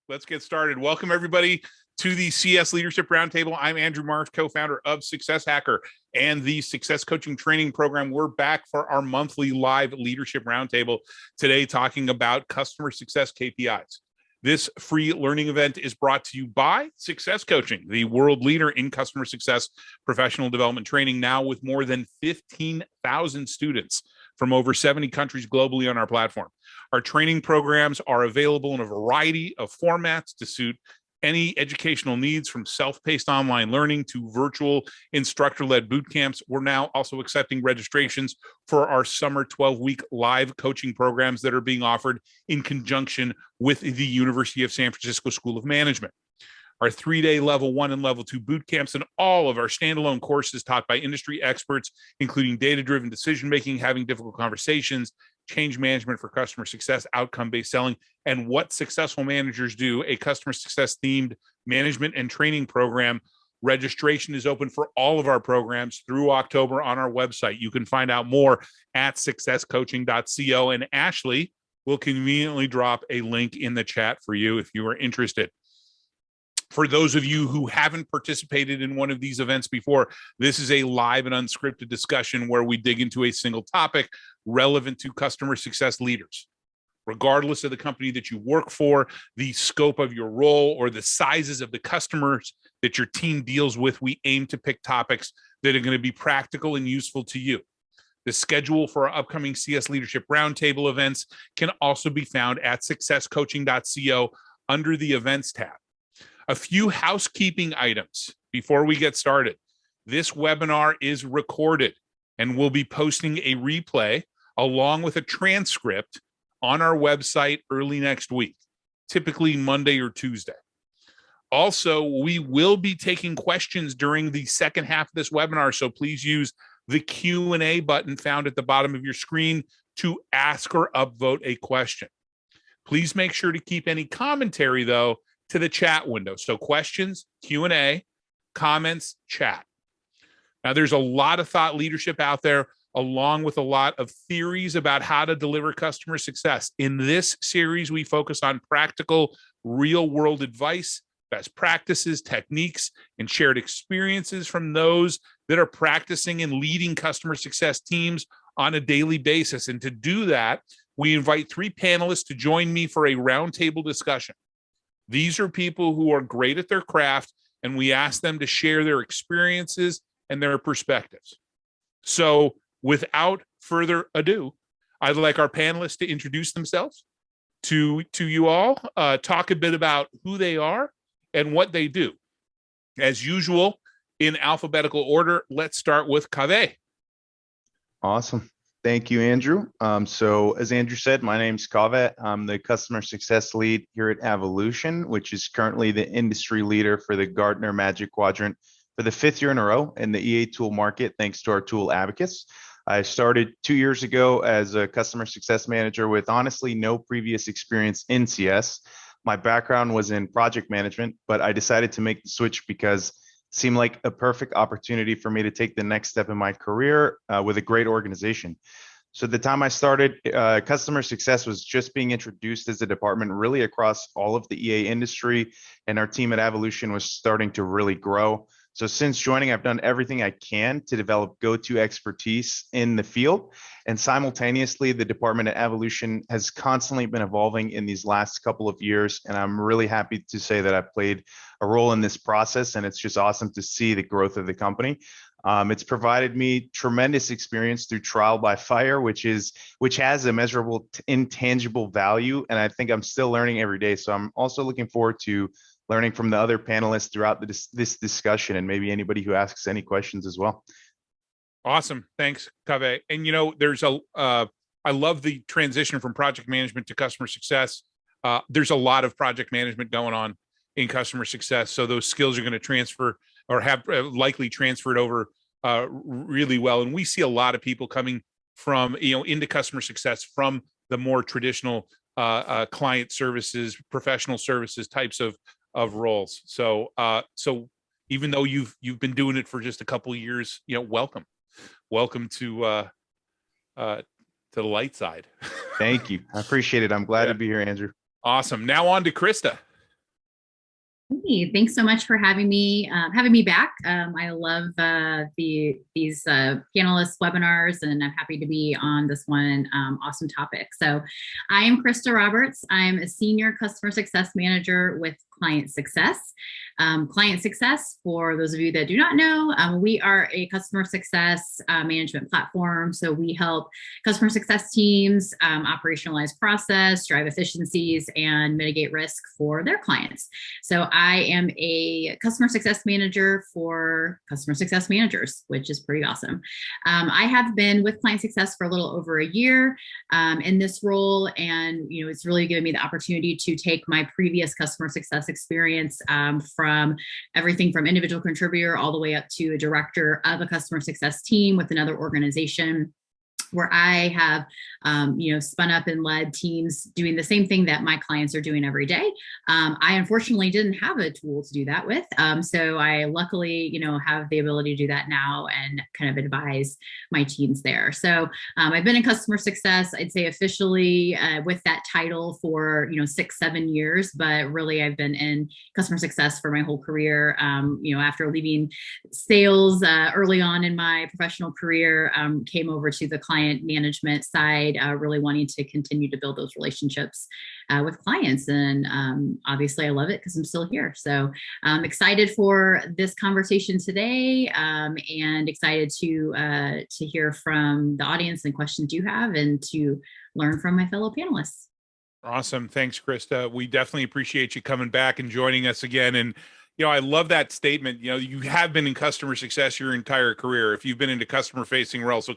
Let's get started. Welcome everybody to the CS Leadership Roundtable. I'm Andrew Marsh, co-founder of Success Hacker and the Success Coaching Training Program. We're back for our monthly live leadership roundtable today, talking about customer success KPIs. This free learning event is brought to you by Success Coaching, the world leader in customer success professional development training, now with more than 15,000 students from over 70 countries globally on our platform. Our training programs are available in a variety of formats to suit any educational needs, from self-paced online learning to virtual instructor-led boot camps. We're now also accepting registrations for our summer 12-week live coaching programs that are being offered in conjunction with the University of San Francisco School of Management. Our 3-day level 1 and level 2 boot camps, and all of our standalone courses taught by industry experts, including data-driven decision-making, having difficult conversations, change management for customer success, outcome-based selling, and what successful managers do, a customer success themed management and training program. Registration is open for all of our programs through October on our website. You can find out more at successcoaching.co, and Ashley will conveniently drop a link in the chat for you if you are interested. For those of you who haven't participated in one of these events before, this is a live and unscripted discussion where we dig into a single topic relevant to customer success leaders. Regardless of the company that you work for, the scope of your role, or the sizes of the customers that your team deals with, we aim to pick topics that are going to be practical and useful to you. The schedule for our upcoming CS Leadership Roundtable events can also be found at successcoaching.co under the Events tab. A few housekeeping items before we get started. This webinar is recorded and we'll be posting a replay along with a transcript on our website early next week, typically Monday or Tuesday. Also, we will be taking questions during the second half of this webinar, so please use the Q&A button found at the bottom of your screen to ask or upvote a question. Please make sure to keep any commentary, though, to the chat window. So questions, Q&A, comments, chat. Now, there's a lot of thought leadership out there, along with a lot of theories about how to deliver customer success. In this series, we focus on practical, real-world advice, best practices, techniques, and shared experiences from those that are practicing and leading customer success teams on a daily basis. And to do that, we invite 3 panelists to join me for a roundtable discussion. These are people who are great at their craft, and we ask them to share their experiences and their perspectives. So without further ado, I'd like our panelists to introduce themselves to you all, talk a bit about who they are and what they do. As usual, in alphabetical order, let's start with Kaveh. Awesome. Thank you, Andrew. So as Andrew said, my name's Kaveh. I'm the customer success lead here at Evolution, which is currently the industry leader for the Gartner Magic Quadrant for the 5th year in a row in the EA tool market, thanks to our tool Abacus. I started 2 years ago as a customer success manager with honestly no previous experience in CS. My background was in project management, but I decided to make the switch because seemed like a perfect opportunity for me to take the next step in my career with a great organization. So at the time I started, customer success was just being introduced as a department really across all of the EA industry, and our team at Evolution was starting to really grow. So since joining, I've done everything I can to develop go-to expertise in the field. And simultaneously, the department at Evolution has constantly been evolving in these last couple of years. And I'm really happy to say that I've played a role in this process. And it's just awesome to see the growth of the company. It's provided me tremendous experience through trial by fire, which has a measurable, intangible value. And I think I'm still learning every day. So I'm also looking forward to learning from the other panelists throughout this discussion, and maybe anybody who asks any questions as well. Awesome. Thanks, Kaveh. And, you know, I love the transition from project management to customer success. There's a lot of project management going on in customer success. So those skills are going to transfer, or have likely transferred over really well. And we see a lot of people coming from, into customer success from the more traditional client services, professional services types of roles. So even though you've been doing it for just a couple of years, welcome to the light side. Thank you. I appreciate it. I'm glad to be here, Andrew. Awesome. Now on to Krista. Hey, thanks so much for having me back. I love these panelist webinars, and I'm happy to be on this one awesome topic. So I am Krista Roberts. I'm a senior customer success manager with Client Success. Client Success, for those of you that do not know, we are a customer success management platform. So we help customer success teams operationalize process, drive efficiencies, and mitigate risk for their clients. So I am a customer success manager for customer success managers, which is pretty awesome. I have been with Client Success for a little over a year in this role, and it's really given me the opportunity to take my previous customer success experience from everything from individual contributor all the way up to a director of a customer success team with another organization, where I have, spun up and led teams doing the same thing that my clients are doing every day. I unfortunately didn't have a tool to do that with. So I luckily, have the ability to do that now and kind of advise my teams there. So I've been in customer success, I'd say officially with that title for, 6-7 years, but really I've been in customer success for my whole career. After leaving sales early on in my professional career, came over to the client management side, really wanting to continue to build those relationships with clients. And obviously I love it because I'm still here. So I'm excited for this conversation today, and excited to hear from the audience and questions you have, and to learn from my fellow panelists. Awesome. Thanks, Krista. We definitely appreciate you coming back and joining us again. And I love that statement. You have been in customer success your entire career. If you've been into customer facing roles, so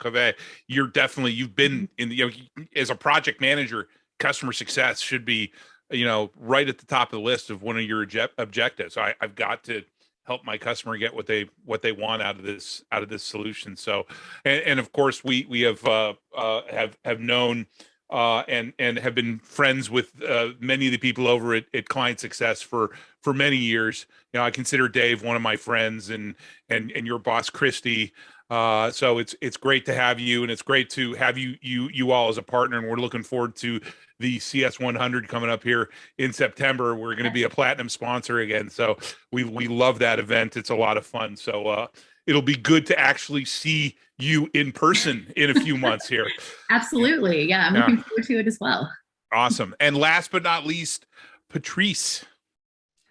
you've been in, as a project manager, customer success should be, right at the top of the list of one of your objectives. I've got to help my customer get what they want out of this solution. So, and of course we have known and have been friends with many of the people over at Client Success for many years. I consider Dave one of my friends, and your boss Christy. So it's great to have you, and it's great to have you all as a partner. And we're looking forward to the CS 100 coming up here in September. We're going to be a platinum sponsor again, so we love that event. It's a lot of fun. So it'll be good to actually see you in person in a few months here. Absolutely. Yeah, I'm looking forward to it as well. Awesome. And last but not least, Patrice.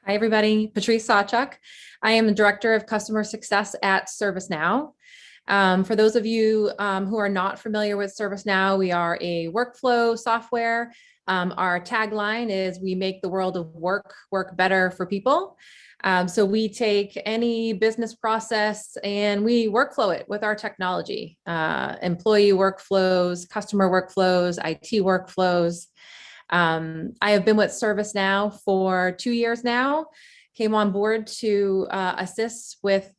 Hi, everybody. Patrice Sawchuk. I am the Director of Customer Success at ServiceNow. For those of you who are not familiar with ServiceNow, we are a workflow software. Our tagline is, "We make the world of work better for people." So we take any business process and we workflow it with our technology, employee workflows, customer workflows, IT workflows. I have been with ServiceNow for 2 years now, came on board to assist with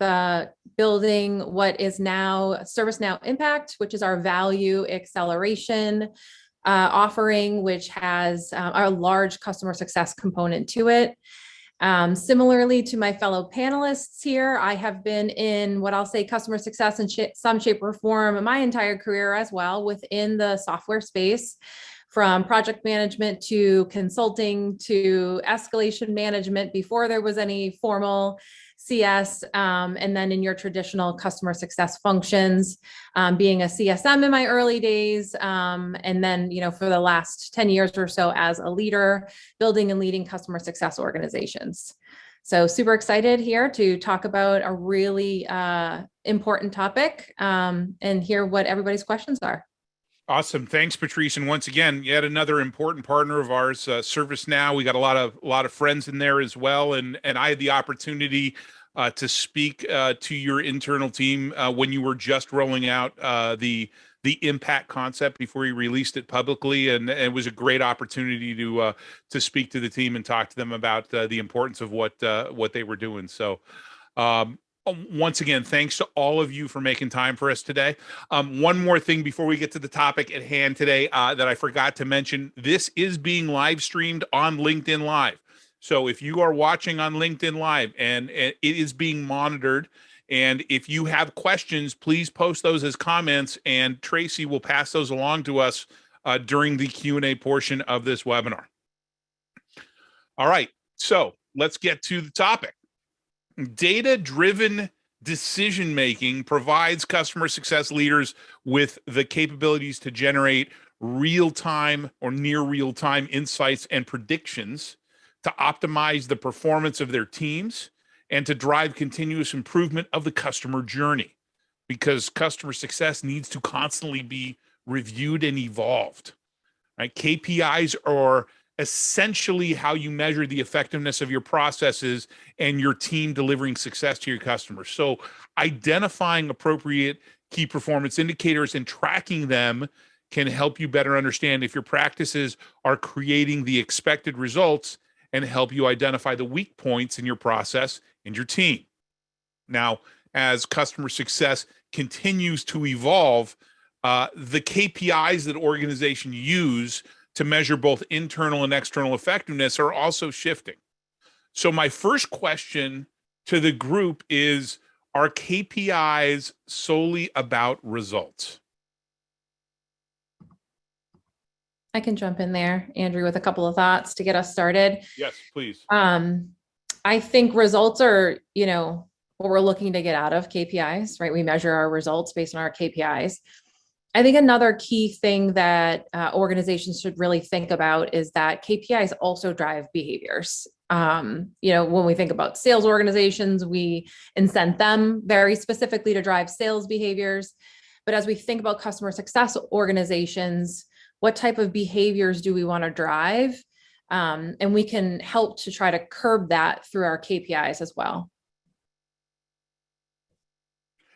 building what is now ServiceNow Impact, which is our value acceleration offering, which has a large customer success component to it. Similarly to my fellow panelists here, I have been in what I'll say customer success in some shape or form my entire career as well within the software space, from project management to consulting to escalation management before there was any formal CS, and then in your traditional customer success functions, being a CSM in my early days, and then, for the last 10 years or so as a leader, building and leading customer success organizations. So super excited here to talk about a really important topic, and hear what everybody's questions are. Awesome. Thanks, Patrice. And once again, yet another important partner of ours, ServiceNow. We got a lot of friends in there as well. And I had the opportunity to speak to your internal team when you were just rolling out the impact concept before you released it publicly. And it was a great opportunity to speak to the team and talk to them about the importance of what they were doing. So once again, thanks to all of you for making time for us today. One more thing before we get to the topic at hand today that I forgot to mention. This is being live streamed on LinkedIn Live. So if you are watching on LinkedIn Live, and it is being monitored, and if you have questions, please post those as comments, and Tracy will pass those along to us during the Q&A portion of this webinar. All right, so let's get to the topic. Data-driven decision-making provides customer success leaders with the capabilities to generate real-time or near real-time insights and predictions to optimize the performance of their teams and to drive continuous improvement of the customer journey, because customer success needs to constantly be reviewed and evolved, right? KPIs are essentially how you measure the effectiveness of your processes and your team delivering success to your customers. So identifying appropriate key performance indicators and tracking them can help you better understand if your practices are creating the expected results and help you identify the weak points in your process and your team. Now, as customer success continues to evolve, the KPIs that organizations use to measure both internal and external effectiveness are also shifting. So my first question to the group is, are KPIs solely about results? I can jump in there, Andrew, with a couple of thoughts to get us started. Yes, please. I think results are, what we're looking to get out of KPIs, right? We measure our results based on our KPIs. I think another key thing that organizations should really think about is that KPIs also drive behaviors. When we think about sales organizations, we incent them very specifically to drive sales behaviors. But as we think about customer success organizations, what type of behaviors do we want to drive? And we can help to try to curb that through our KPIs as well.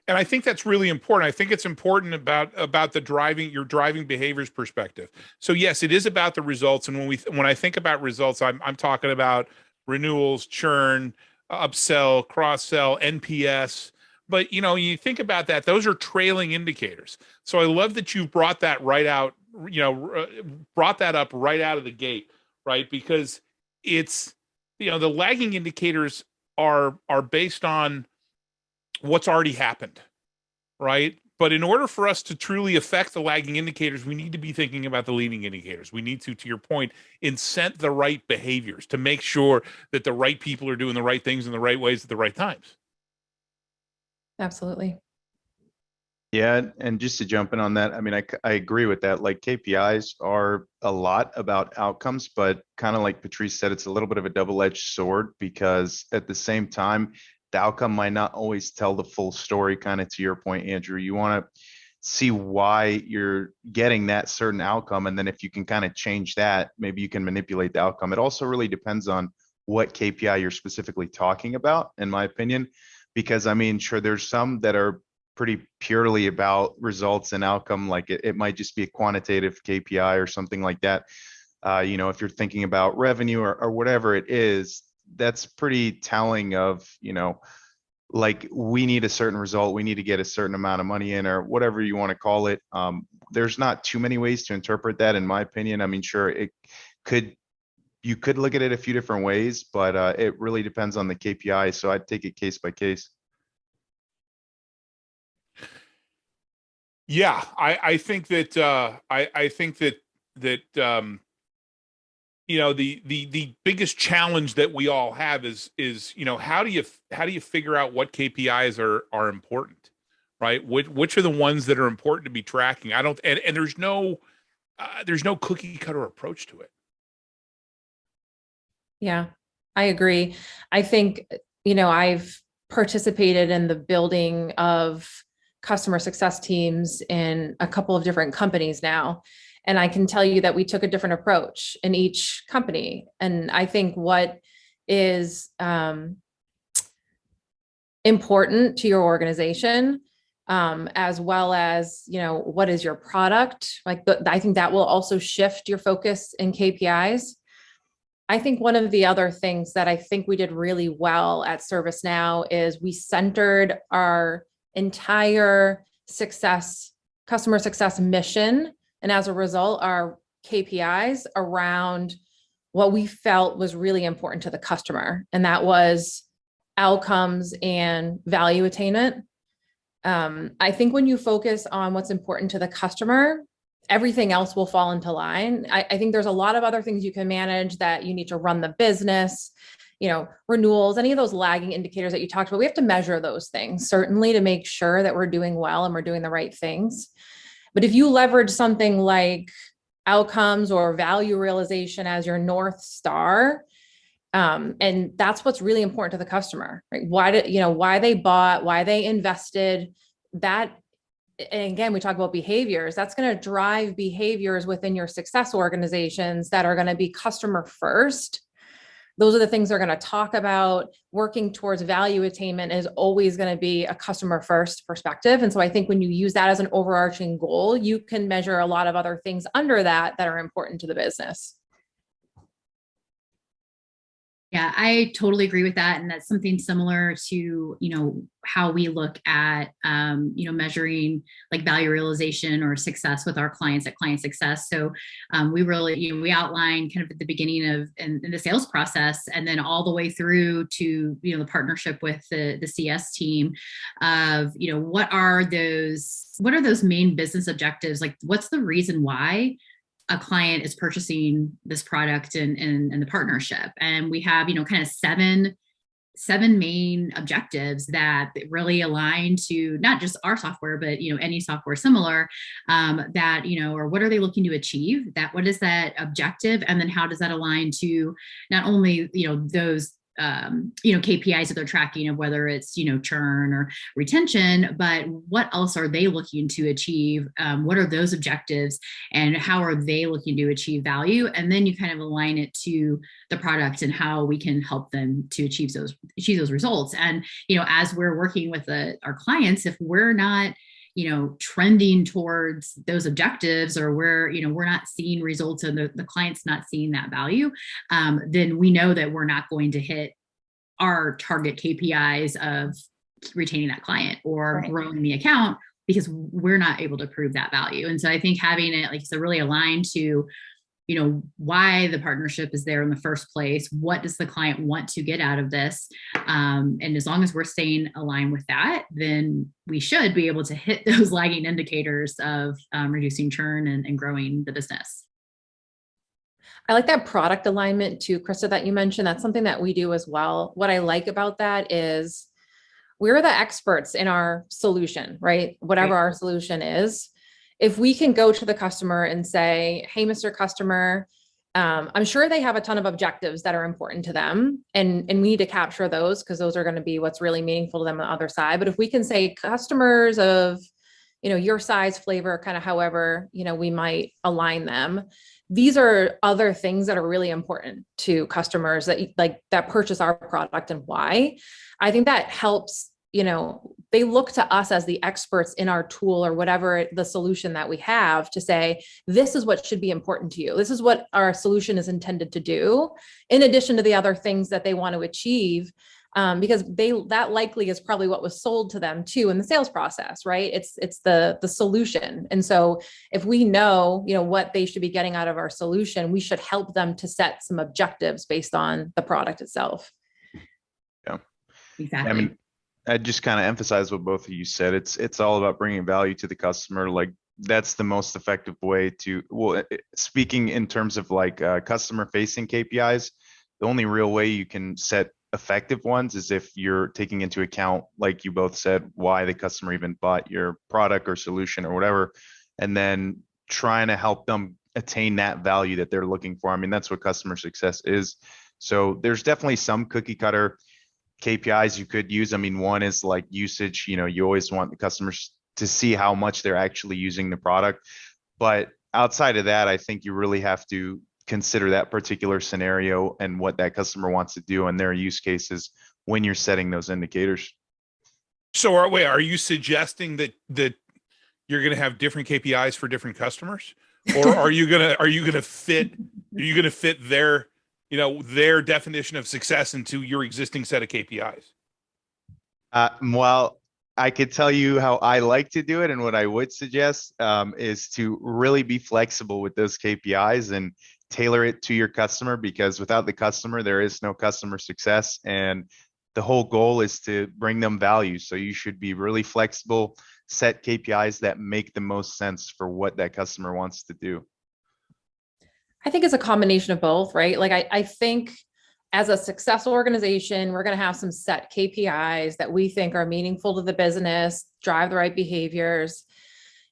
And I think that's really important. I think it's important about your driving behaviors perspective. So yes, it is about the results. And when I think about results, I'm talking about renewals, churn, upsell, cross-sell, NPS. But you think about that; those are trailing indicators. So I love that you brought that right out. Brought that up right out of the gate, right? Because it's the lagging indicators are based on what's already happened, right? But in order for us to truly affect the lagging indicators, we need to be thinking about the leading indicators. We need to your point, incent the right behaviors to make sure that the right people are doing the right things in the right ways at the right times. Absolutely. Yeah, and just to jump in on that, I agree with that. Like KPIs are a lot about outcomes, but kind of like Patrice said, it's a little bit of a double-edged sword, because at the same time, the outcome might not always tell the full story. Kind of to your point, Andrew, you want to see why you're getting that certain outcome, and then if you can kind of change that, maybe you can manipulate the outcome. It also really depends on what KPI you're specifically talking about, in my opinion, because sure, there's some that are pretty purely about results and outcome. Like it might just be a quantitative KPI or something like that. If you're thinking about revenue or whatever it is, that's pretty telling of, like we need a certain result, we need to get a certain amount of money in, or whatever you want to call it. There's not too many ways to interpret that, in my opinion. Sure, you could look at it a few different ways, but it really depends on the KPI. So I'd take it case by case. Yeah, I think that the biggest challenge that we all have is how do you figure out what KPIs are important, right? Which are the ones that are important to be tracking? And there's no cookie cutter approach to it. Yeah, I agree. I think, I've participated in the building of customer success teams in a couple of different companies now. And I can tell you that we took a different approach in each company. And I think what is important to your organization, as well as, what is your product? I think that will also shift your focus in KPIs. I think one of the other things that I think we did really well at ServiceNow is we centered our entire customer success mission, and as a result, our KPIs around what we felt was really important to the customer, and that was outcomes and value attainment. I think when you focus on what's important to the customer, everything else will fall into line. I think there's a lot of other things you can manage that you need to run the business, renewals, any of those lagging indicators that you talked about. We have to measure those things, certainly, to make sure that we're doing well and we're doing the right things. But if you leverage something like outcomes or value realization as your North Star, and that's what's really important to the customer, right? Why they bought, why they invested, that. And again, we talk about behaviors. That's going to drive behaviors within your success organizations that are going to be customer first. Those are the things they're going to talk about. Working towards value attainment is always going to be a customer first perspective. And so I think when you use that as an overarching goal, you can measure a lot of other things under that are important to the business. Yeah, I totally agree with that. And that's something similar to, how we look at, measuring like value realization or success with our clients at Client Success. So we really, we outline kind of at the beginning of in the sales process, and then all the way through to, the partnership with the CS team of, what are those main business objectives? Like, what's the reason why a client is purchasing this product and the partnership? And we have, kind of seven main objectives that really align to not just our software, but, any software similar, that, or what are they looking to achieve? What is that objective? And then how does that align to not only, those KPIs that they're tracking of whether it's, churn or retention, but what else are they looking to achieve? What are those objectives and how are they looking to achieve value? And then you kind of align it to the product and how we can help them to achieve those results. And, as we're working with our clients, if we're not trending towards those objectives, or we're not seeing results and the client's not seeing that value, then we know that we're not going to hit our target KPIs of retaining that client or growing the account, because we're not able to prove that value. And so I think having it really aligned to, why the partnership is there in the first place, what does the client want to get out of this? And as long as we're staying aligned with that, then we should be able to hit those lagging indicators of reducing churn and growing the business. I like that product alignment too, Krista, that you mentioned. That's something that we do as well. What I like about that is we're the experts in our solution, right? Whatever our solution is. If we can go to the customer and say, hey, Mr. Customer, I'm sure they have a ton of objectives that are important to them, and we need to capture those because those are going to be what's really meaningful to them on the other side. But if we can say customers of, your size, flavor, kind of however, we might align them. These are other things that are really important to customers that purchase our product and why. I think that helps. They look to us as the experts in our tool or whatever the solution that we have to say, this is what should be important to you. This is what our solution is intended to do, in addition to the other things that they want to achieve, because that likely is probably what was sold to them too in the sales process, right? It's the solution. And so if we know, what they should be getting out of our solution, we should help them to set some objectives based on the product itself. Yeah, Exactly. I just kind of emphasize what both of you said. It's all about bringing value to the customer. Like, that's the most effective way to, speaking in terms of customer facing KPIs, the only real way you can set effective ones is if you're taking into account, like you both said, why the customer even bought your product or solution or whatever, and then trying to help them attain that value that they're looking for. I mean, that's what customer success is. So there's definitely some cookie cutter KPIs you could use. I mean, one is like usage. You always want the customers to see how much they're actually using the product. But outside of that, I think you really have to consider that particular scenario and what that customer wants to do and their use cases when you're setting those indicators. So are you suggesting that you're going to have different KPIs for different customers, or are you going to fit their their definition of success into your existing set of KPIs? Well, I could tell you how I like to do it, and what I would suggest is to really be flexible with those KPIs and tailor it to your customer, because without the customer, there is no customer success. And the whole goal is to bring them value. So you should be really flexible, set KPIs that make the most sense for what that customer wants to do? I think it's a combination of both, right? Like I think as a successful organization, we're going to have some set KPIs that we think are meaningful to the business, drive the right behaviors.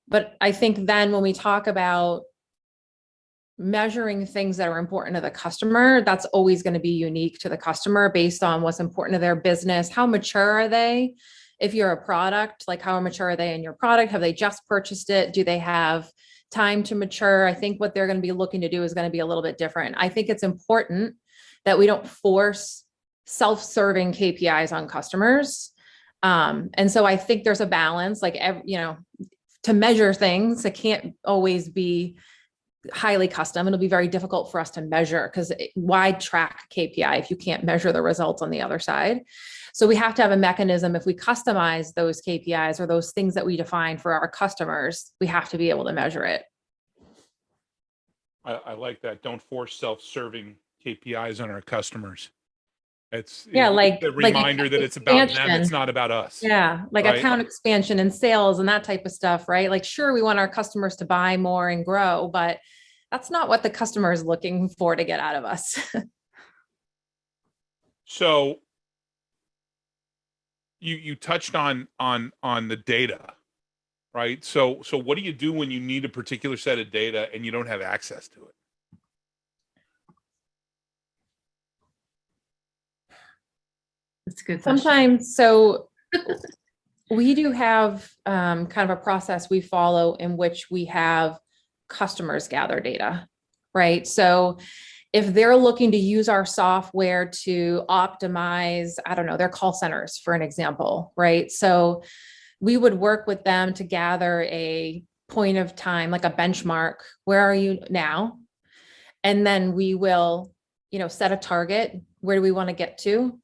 But I think then when we talk about measuring things that are important to the customer, that's always going to be unique to the customer based on what's important to their business. How mature are they? If you're a product, like how mature are they in your product? Have they just purchased it? Do they have time to mature? I think what they're going to be looking to do is going to be a little bit different. I think it's important that we don't force self-serving KPIs on customers. And so I think there's a balance, like, to measure things, it can't always be highly custom. It'll be very difficult for us to measure because why track KPI if you can't measure the results on the other side? So we have to have a mechanism. If we customize those KPIs or those things that we define for our customers, we have to be able to measure it. I like that. Don't force self-serving KPIs on our customers. It's like the reminder that it's about them. It's not about us. Yeah. Like right? Account expansion and sales and that type of stuff, right? Like, sure, we want our customers to buy more and grow, but that's not what the customer is looking for to get out of us. So you touched on the data, right? So what do you do when you need a particular set of data and you don't have access to it? That's a good question. Sometimes, so we do have kind of a process we follow in which we have customers gather data, right? So if they're looking to use our software to optimize, I don't know, their call centers, for an example, right? So we would work with them to gather a point of time, like a benchmark. Where are you now? And then we will, set a target. Where do we want to get to?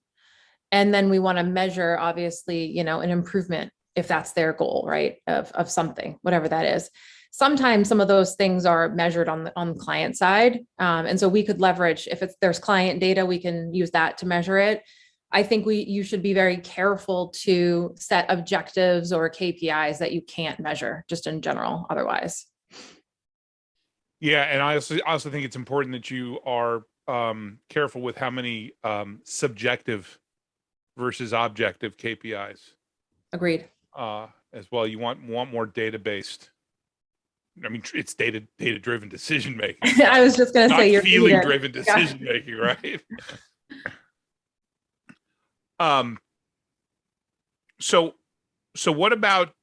And then we want to measure, obviously, an improvement if that's their goal, right? Of something, whatever that is. Sometimes some of those things are measured on the client side. And so we could leverage, if there's client data, we can use that to measure it. I think you should be very careful to set objectives or KPIs that you can't measure just in general otherwise. Yeah. And I also think it's important that you are careful with how many subjective versus objective KPIs. Agreed. As well, you want more data-based. I mean, it's data-driven decision making. I was just going to say, you're feeling-driven decision making, right? So what about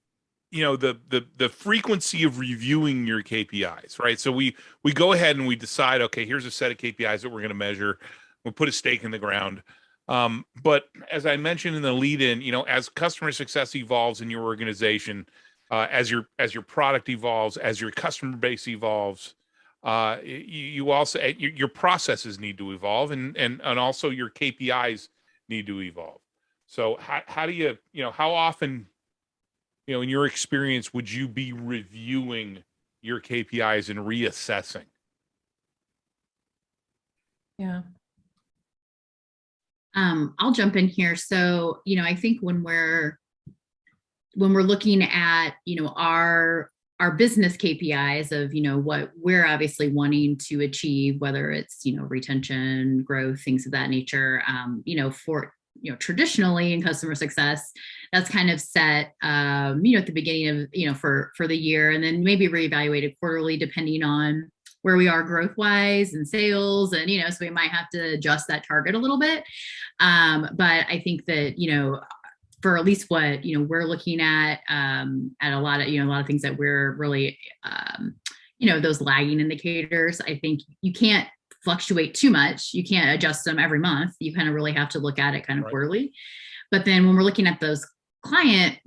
the frequency of reviewing your KPIs, right? So we go ahead and we decide, okay, here's a set of KPIs that we're going to measure. We'll put a stake in the ground. But as I mentioned in the lead-in, as customer success evolves in your organization, as your product evolves, as your customer base evolves, you also your processes need to evolve, and also your KPIs need to evolve. So how do you how often in your experience would you be reviewing your KPIs and reassessing? Yeah. I'll jump in here. So, I think when we're looking at, our business KPIs of, what we're obviously wanting to achieve, whether it's, retention, growth, things of that nature, for, traditionally in customer success, that's kind of set, at the beginning of, for the year, and then maybe reevaluated quarterly, depending on where we are growth wise and sales. And, so we might have to adjust that target a little bit. But I think that, for at least what, we're looking at a lot of things that we're really, those lagging indicators, I think you can't fluctuate too much. You can't adjust them every month. You kind of really have to look at it kind of quarterly. But then when we're looking at those client,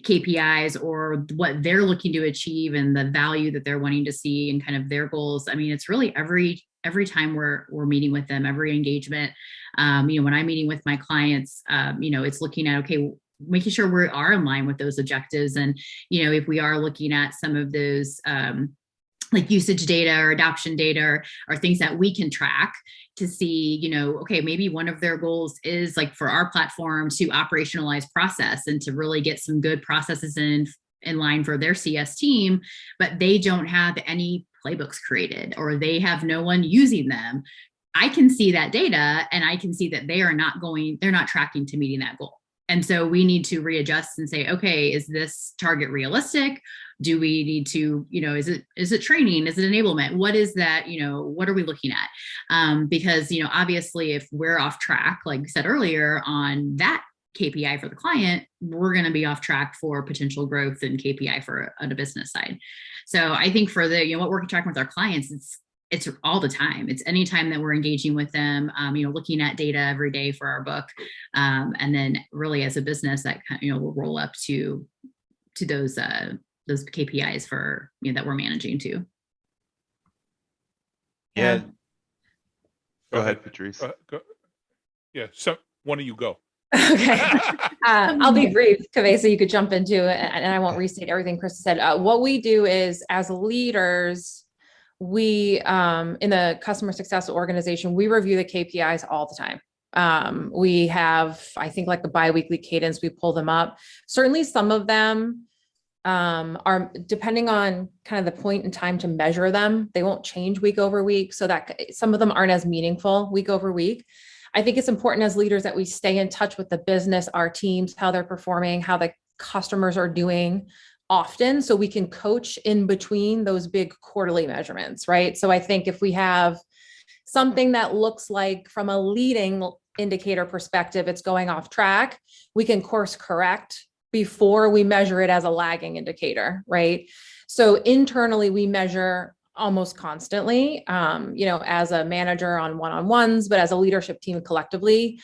KPIs or what they're looking to achieve and the value that they're wanting to see and kind of their goals. I mean, it's really every time we're meeting with them, every engagement, when I'm meeting with my clients, it's looking at, okay, making sure we are in line with those objectives. And, if we are looking at some of those, like usage data or adoption data or things that we can track to see, okay, maybe one of their goals is like for our platform to operationalize process and to really get some good processes in line for their CS team, but they don't have any playbooks created or they have no one using them. I can see that data and I can see that they're not tracking to meeting that goal. And so we need to readjust and say, okay, is this target realistic? Do we need to, is it training? Is it enablement? What is that? What are we looking at? Because, obviously if we're off track, like I said earlier, on that KPI for the client, we're going to be off track for potential growth and KPI on the business side. So I think for what we're tracking with our clients, it's all the time. It's any time that we're engaging with them, looking at data every day for our book. And then really as a business that, will roll up to those KPIs for, that we're managing too. Yeah. Go ahead, Patrice. Yeah. So one of you go. Okay. I'll be brief, Kaveh, so you could jump into it and I won't restate everything Chris said. What we do is as leaders, we, in the customer success organization, we review the KPIs all the time. We have, I think like the biweekly cadence, we pull them up. Certainly some of them are depending on kind of the point in time to measure them. They won't change week over week. So that some of them aren't as meaningful week over week. I think it's important as leaders that we stay in touch with the business, our teams, how they're performing, how the customers are doing often, so we can coach in between those big quarterly measurements, right? So I think if we have something that looks like from a leading indicator perspective, it's going off track, we can course correct before we measure it as a lagging indicator, right? So internally, we measure almost constantly, as a manager on one-on-ones, but as a leadership team collectively.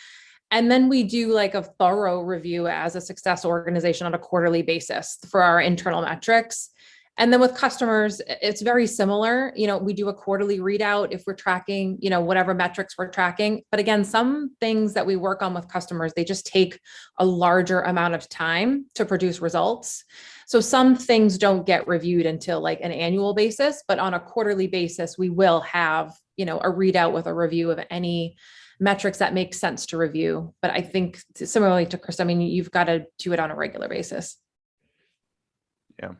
And then we do like a thorough review as a success organization on a quarterly basis for our internal metrics. And then with customers, it's very similar. We do a quarterly readout if we're tracking, whatever metrics we're tracking. But again, some things that we work on with customers, they just take a larger amount of time to produce results. So some things don't get reviewed until like an annual basis, but on a quarterly basis, we will have, a readout with a review of any metrics that make sense to review. But I think similarly to Chris, you've got to do it on a regular basis. Yeah.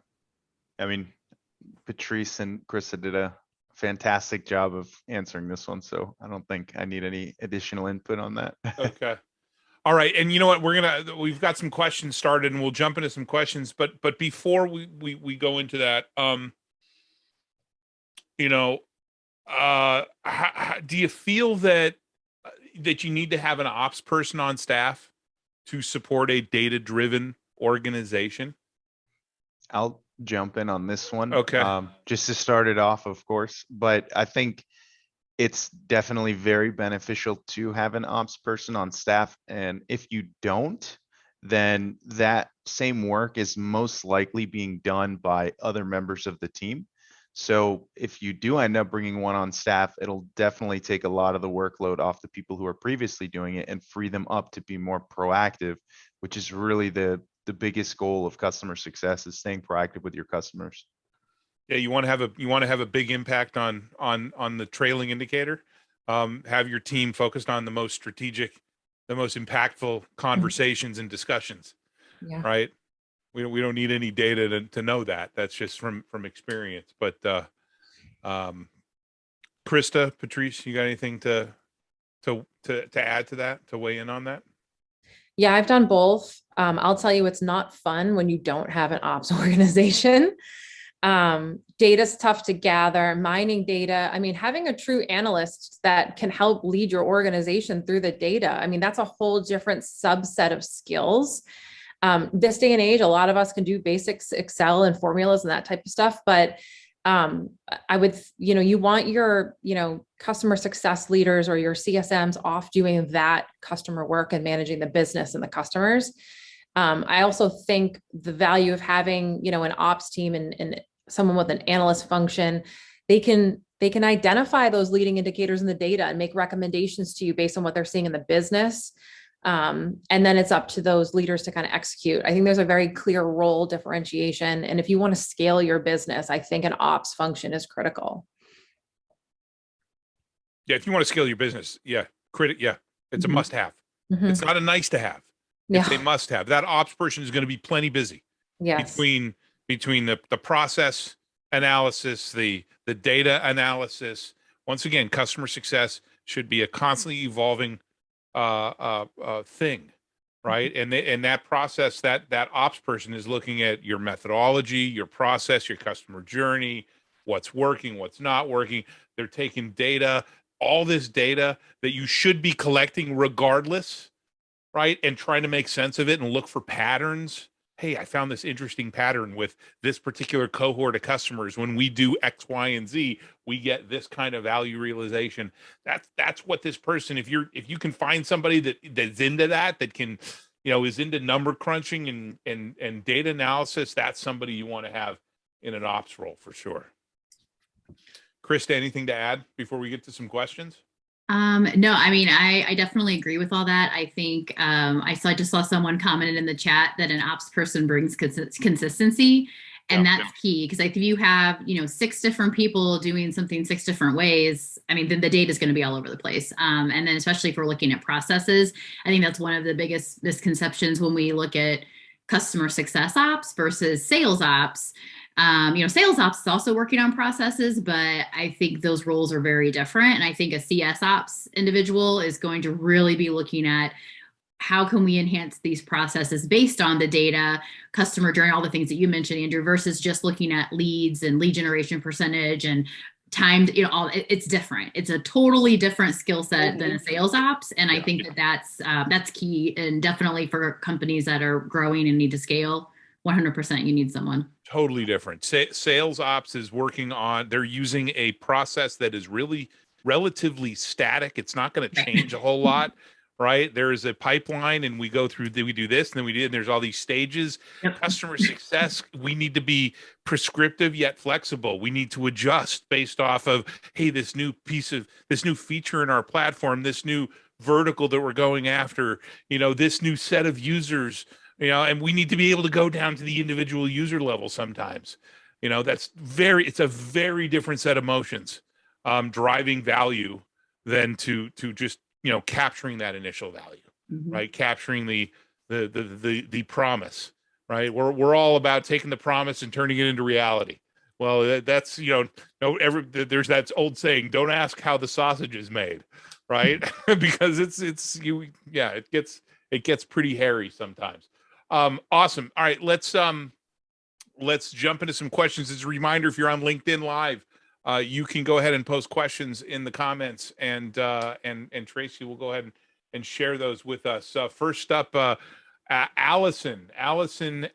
Patrice and Krista did a fantastic job of answering this one. So I don't think I need any additional input on that. Okay. All right. And you know what, we've got some questions started and we'll jump into some questions, but before we go into that, do you feel that you need to have an ops person on staff to support a data-driven organization? I'll jump in on this one. Okay. Just to start it off, of course, but I think it's definitely very beneficial to have an ops person on staff. And if you don't, then that same work is most likely being done by other members of the team. So if you do end up bringing one on staff, it'll definitely take a lot of the workload off the people who are previously doing it and free them up to be more proactive, which is really the biggest goal of customer success, is staying proactive with your customers. Yeah, you want to have a big impact on the trailing indicator. Have your team focused on the most strategic, the most impactful conversations and discussions. Yeah. Right. We don't need any data to know that. That's just from experience. But Krista, Patrice, you got anything to add to that, to weigh in on that? Yeah, I've done both. I'll tell you, it's not fun when you don't have an ops organization. Data's tough to gather, mining data. Having a true analyst that can help lead your organization through the data. that's a whole different subset of skills. This day and age, a lot of us can do basics, Excel and formulas and that type of stuff, but I would, you want your, customer success leaders or your CSMs off doing that customer work and managing the business and the customers. I also think the value of having, an ops team and someone with an analyst function, they can identify those leading indicators in the data and make recommendations to you based on what they're seeing in the business. And then it's up to those leaders to kind of execute. I think there's a very clear role differentiation. And if you want to scale your business, I think an ops function is critical. Yeah, if you want to scale your business, it's a must-have. Mm-hmm. It's not a nice to have. It's a must-have. That ops person is going to be plenty busy. Yes. Between the process analysis, the data analysis. Once again, customer success should be a constantly evolving thing, right? And that process, that ops person is looking at your methodology, your process, your customer journey, what's working, what's not working. They're taking data, all this data that you should be collecting regardless, right? And trying to make sense of it and look for patterns. Hey, I found this interesting pattern with this particular cohort of customers. When we do X, Y, and Z, we get this kind of value realization. That's what this person, if you can find somebody that's into that can, is into number crunching and data analysis, that's somebody you want to have in an ops role for sure. Krista, anything to add before we get to some questions? No, I mean, I definitely agree with all that. I think I just saw someone commented in the chat that an ops person brings consistency, and that's key, because like if you have 6 different people doing something 6 different ways, I mean, then the data is going to be all over the place. And then especially if we're looking at processes, I think that's one of the biggest misconceptions when we look at customer success ops versus sales ops. Sales ops is also working on processes, but I think those roles are very different. And I think a CS ops individual is going to really be looking at how can we enhance these processes based on the data, customer journey, all the things that you mentioned, Andrew, versus just looking at leads and lead generation percentage and timed, it's different. It's a totally different skill set than a sales ops. And I think that's key. And definitely for companies that are growing and need to scale, 100% you need someone. Totally different. Sales ops is working on, they're using a process that is really relatively static. It's not going to change a whole lot, right? There is a pipeline and we go through, we do this and then we do, and there's all these stages. Yep. Customer success, we need to be prescriptive yet flexible. We need to adjust based off of, hey, this new feature in our platform, this new vertical that we're going after, this new set of users, and we need to be able to go down to the individual user level sometimes. It's a very different set of emotions, driving value than to just, capturing that initial value, right? Capturing the promise, right? We're all about taking the promise and turning it into reality. Well, that's, there's that old saying, don't ask how the sausage is made, right? Because it gets pretty hairy sometimes. Awesome. All right, let's jump into some questions. As a reminder, if you're on LinkedIn Live, you can go ahead and post questions in the comments, and Tracy will go ahead and share those with us. First up, Allison. Allison,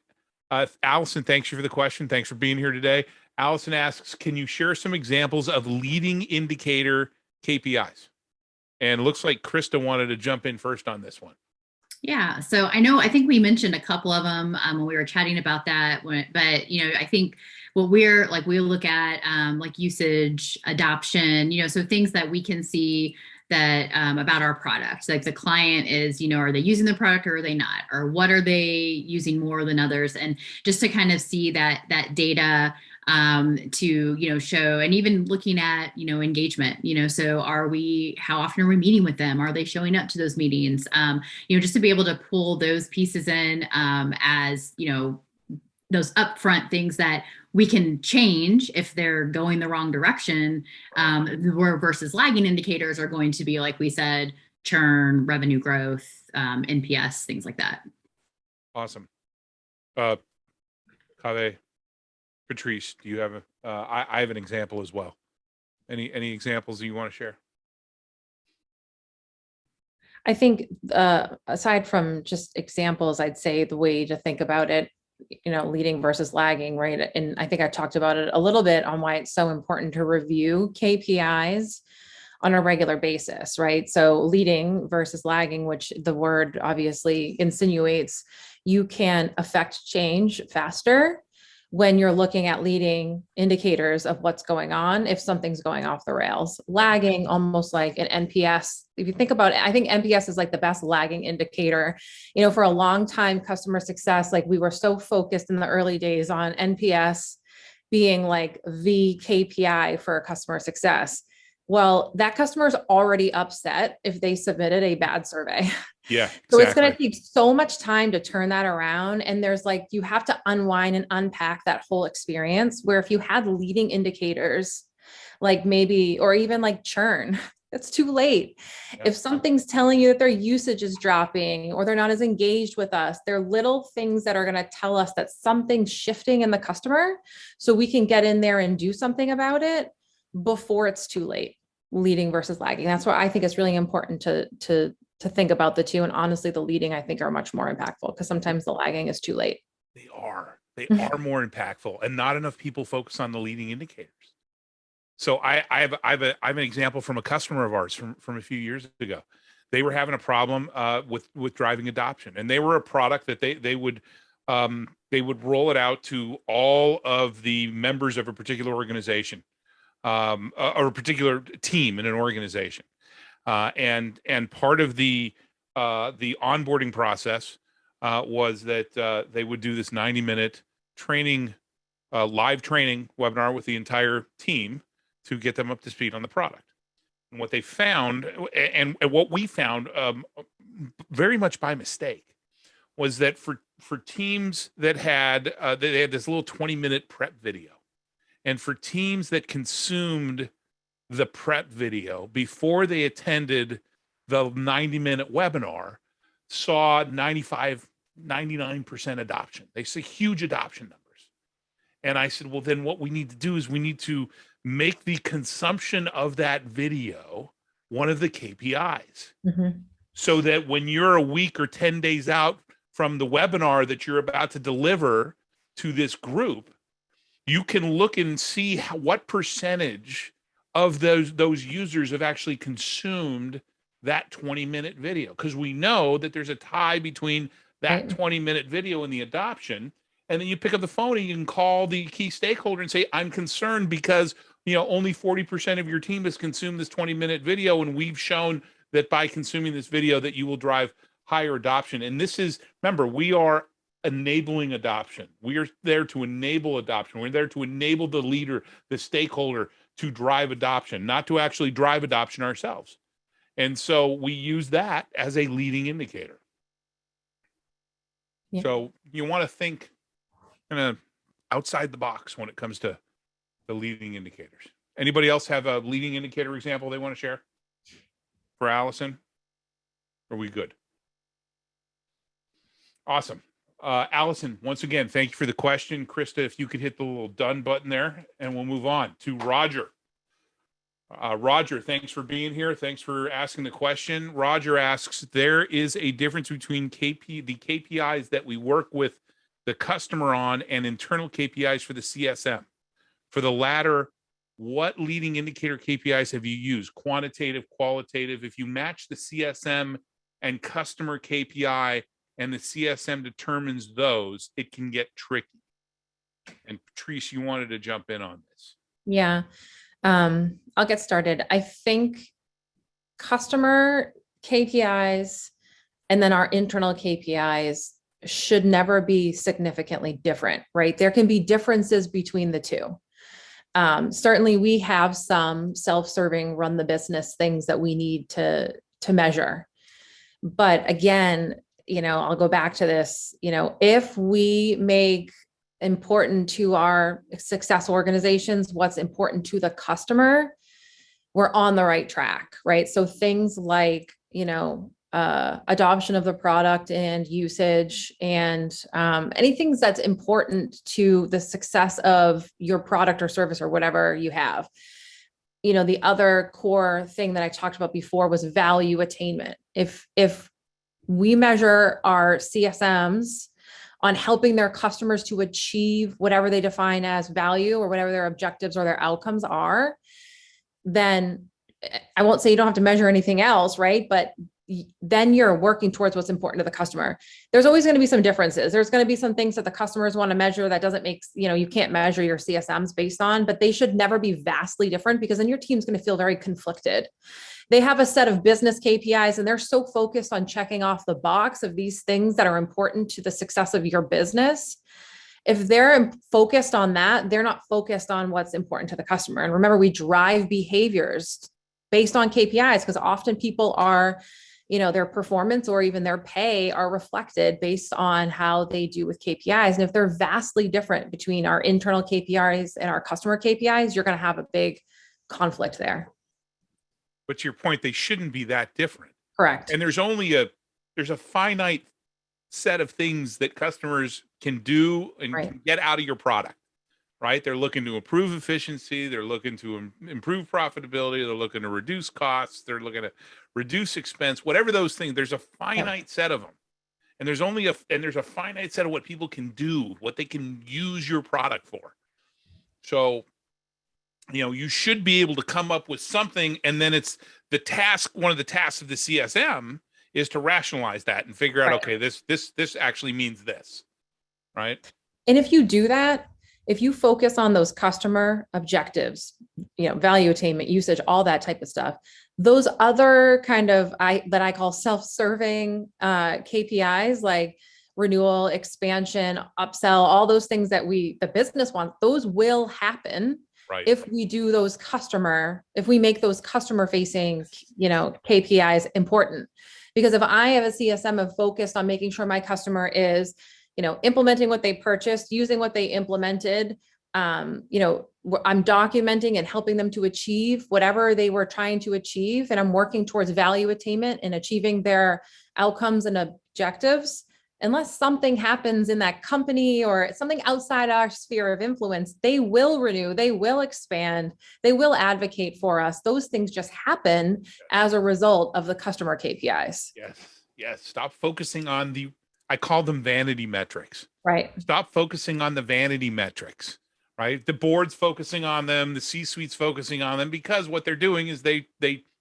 thanks you for the question. Thanks for being here today. Allison asks, can you share some examples of leading indicator KPIs? And it looks like Krista wanted to jump in first on this one. Yeah, so I think we mentioned a couple of them when we were chatting about that, but I think what we look at like usage, adoption, so things that we can see that about our product, like the client is, are they using the product or are they not, or what are they using more than others, and just to kind of see that data to show, and even looking at engagement, so how often are we meeting with them, are they showing up to those meetings, just to be able to pull those pieces in as those upfront things that we can change if they're going the wrong direction, versus lagging indicators are going to be, like we said, churn, revenue growth, NPS, things like that. Awesome. Kaveh, Patrice, do you have I have an example as well. Any examples that you want to share? I think aside from just examples, I'd say the way to think about it, leading versus lagging, right? And I think I talked about it a little bit on why it's so important to review KPIs on a regular basis, right? So leading versus lagging, which the word obviously insinuates, you can affect change faster when you're looking at leading indicators of what's going on, if something's going off the rails. Lagging, almost like an NPS. If you think about it, I think NPS is like the best lagging indicator. For a long time, customer success, like we were so focused in the early days on NPS being like the KPI for customer success. Well, that customer is already upset if they submitted a bad survey. Yeah. So exactly. it's going to take so much time to turn that around. And there's like, you have to unwind and unpack that whole experience, where if you had leading indicators, like maybe, or even like churn, it's too late. Yep. If something's telling you that their usage is dropping or they're not as engaged with us, they're little things that are going to tell us that something's shifting in the customer, so we can get in there and do something about it before it's too late. Leading versus lagging. That's why I think it's really important to think about the two. And honestly, the leading, I think, are much more impactful, because sometimes the lagging is too late. They are more impactful, and not enough people focus on the leading indicators. So I have an example from a customer of ours from a few years ago. They were having a problem with driving adoption, and they were a product that they would roll it out to all of the members of a particular organization, or a particular team in an organization, and part of the onboarding process was that they would do this 90-minute training, live training webinar with the entire team to get them up to speed on the product. And what they found, and what we found, very much by mistake, was that for teams that had they had this little 20-minute prep video. And for teams that consumed the prep video before they attended the 90-minute webinar, saw 99% adoption. They see huge adoption numbers. And I said, well, then what we need to do is we need to make the consumption of that video one of the KPIs. So that when you're a week or 10 days out from the webinar that you're about to deliver to this group, you can look and see what percentage of those users have actually consumed that 20-minute video. Because we know that there's a tie between that 20-minute video and the adoption. And then you pick up the phone and you can call the key stakeholder and say, I'm concerned because only 40% of your team has consumed this 20-minute video, and we've shown that by consuming this video that you will drive higher adoption. And this is, remember, we are enabling adoption. We are there to enable adoption. We're there to enable the leader, the stakeholder, to drive adoption, not to actually drive adoption ourselves. And so we use that as a leading indicator. Yeah. So you want to think kind of outside the box when it comes to the leading indicators. Anybody else have a leading indicator example they want to share for Allison? Are we good? Awesome. Allison, once again, thank you for the question. Krista, if you could hit the little done button there, and we'll move on to Roger. Roger, thanks for being here. Thanks for asking the question. Roger asks, there is a difference between the KPIs that we work with the customer on and internal KPIs for the CSM. For the latter, what leading indicator KPIs have you used? Quantitative, qualitative? If you match the CSM and customer KPI, and the CSM determines those, it can get tricky. And Patrice, you wanted to jump in on this. Yeah. I'll get started. I think customer KPIs and then our internal KPIs should never be significantly different, right? There can be differences between the two. Certainly we have some self-serving run the business things that we need to measure. But again, I'll go back to this, if we make important to our success organizations what's important to the customer, we're on the right track, right? So things like, adoption of the product and usage and anything that's important to the success of your product or service or whatever you have. The other core thing that I talked about before was value attainment. If we measure our CSMs on helping their customers to achieve whatever they define as value or whatever their objectives or their outcomes are, then I won't say you don't have to measure anything else, right? But then you're working towards what's important to the customer. There's always going to be some differences. There's going to be some things that the customers want to measure that doesn't make, you can't measure your CSMs based on, but they should never be vastly different, because then your team's going to feel very conflicted. They have a set of business KPIs and they're so focused on checking off the box of these things that are important to the success of your business. If they're focused on that, they're not focused on what's important to the customer. And remember, we drive behaviors based on KPIs, because often people are, their performance or even their pay are reflected based on how they do with KPIs. And if they're vastly different between our internal KPIs and our customer KPIs, you're going to have a big conflict there. But to your point, they shouldn't be that different. Correct. And there's a finite set of things that customers can do and can get out of your product, right? They're looking to improve efficiency. They're looking to improve profitability. They're looking to reduce costs. They're looking to reduce expense, whatever those things. There's a finite set of them. And there's a finite set of what people can do, what they can use your product for. So, you should be able to come up with something, and then it's the task. One of the tasks of the CSM is to rationalize that and figure out, okay, this actually means this, right? And if you do that, if you focus on those customer objectives, value attainment, usage, all that type of stuff, those other kind of that I call self-serving KPIs, like renewal, expansion, upsell, all those things that the business wants, those will happen. Right. If we make those customer facing, KPIs important. Because if I have a CSM of focused on making sure my customer is, implementing what they purchased, using what they implemented, I'm documenting and helping them to achieve whatever they were trying to achieve, and I'm working towards value attainment and achieving their outcomes and objectives. Unless something happens in that company or something outside our sphere of influence, they will renew, they will expand, they will advocate for us. Those things just happen as a result of the customer KPIs. Yes. Stop focusing on I call them vanity metrics. Right. Stop focusing on the vanity metrics, right? The board's focusing on them, the C-suite's focusing on them, because what they're doing is they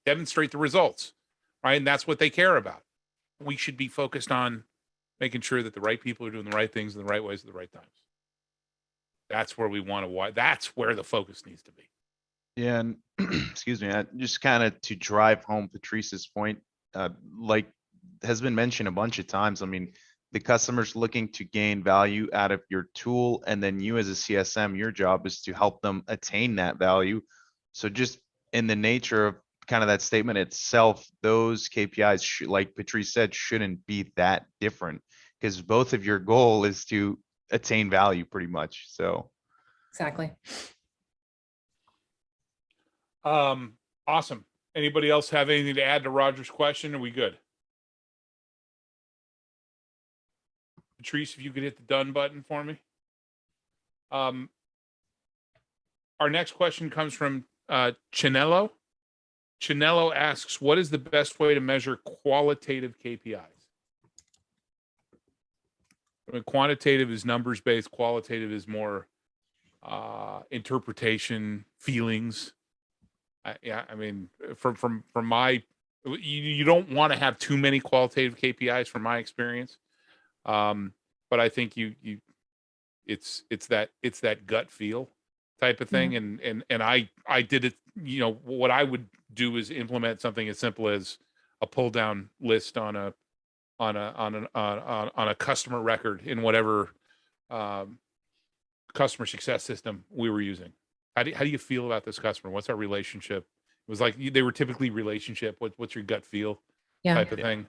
demonstrate the results, right? And that's what they care about. We should be focused on making sure that the right people are doing the right things in the right ways at the right times. That's where that's where the focus needs to be. Yeah, and excuse me, just kind of to drive home Patrice's point, like has been mentioned a bunch of times. I mean, the customer's looking to gain value out of your tool, and then you as a CSM, your job is to help them attain that value. So just in the nature of kind of that statement itself, those KPIs, like Patrice said, shouldn't be that different, because both of your goal is to attain value pretty much. So exactly. Awesome. Anybody else have anything to add to Roger's question? Are we good? Patrice, if you could hit the done button for me. Our next question comes from Chinello. Chinello asks, what is the best way to measure qualitative KPIs? I mean, quantitative is numbers-based. Qualitative is more interpretation, feelings. I mean, from my, you don't want to have too many qualitative KPIs from my experience. But I think it's that gut feel type of thing. And I did it, what I would do is implement something as simple as a pull down list on a customer record in whatever customer success system we were using. How do you feel about this customer? What's our relationship? It was like they were typically relationship. What's your gut feel type of thing?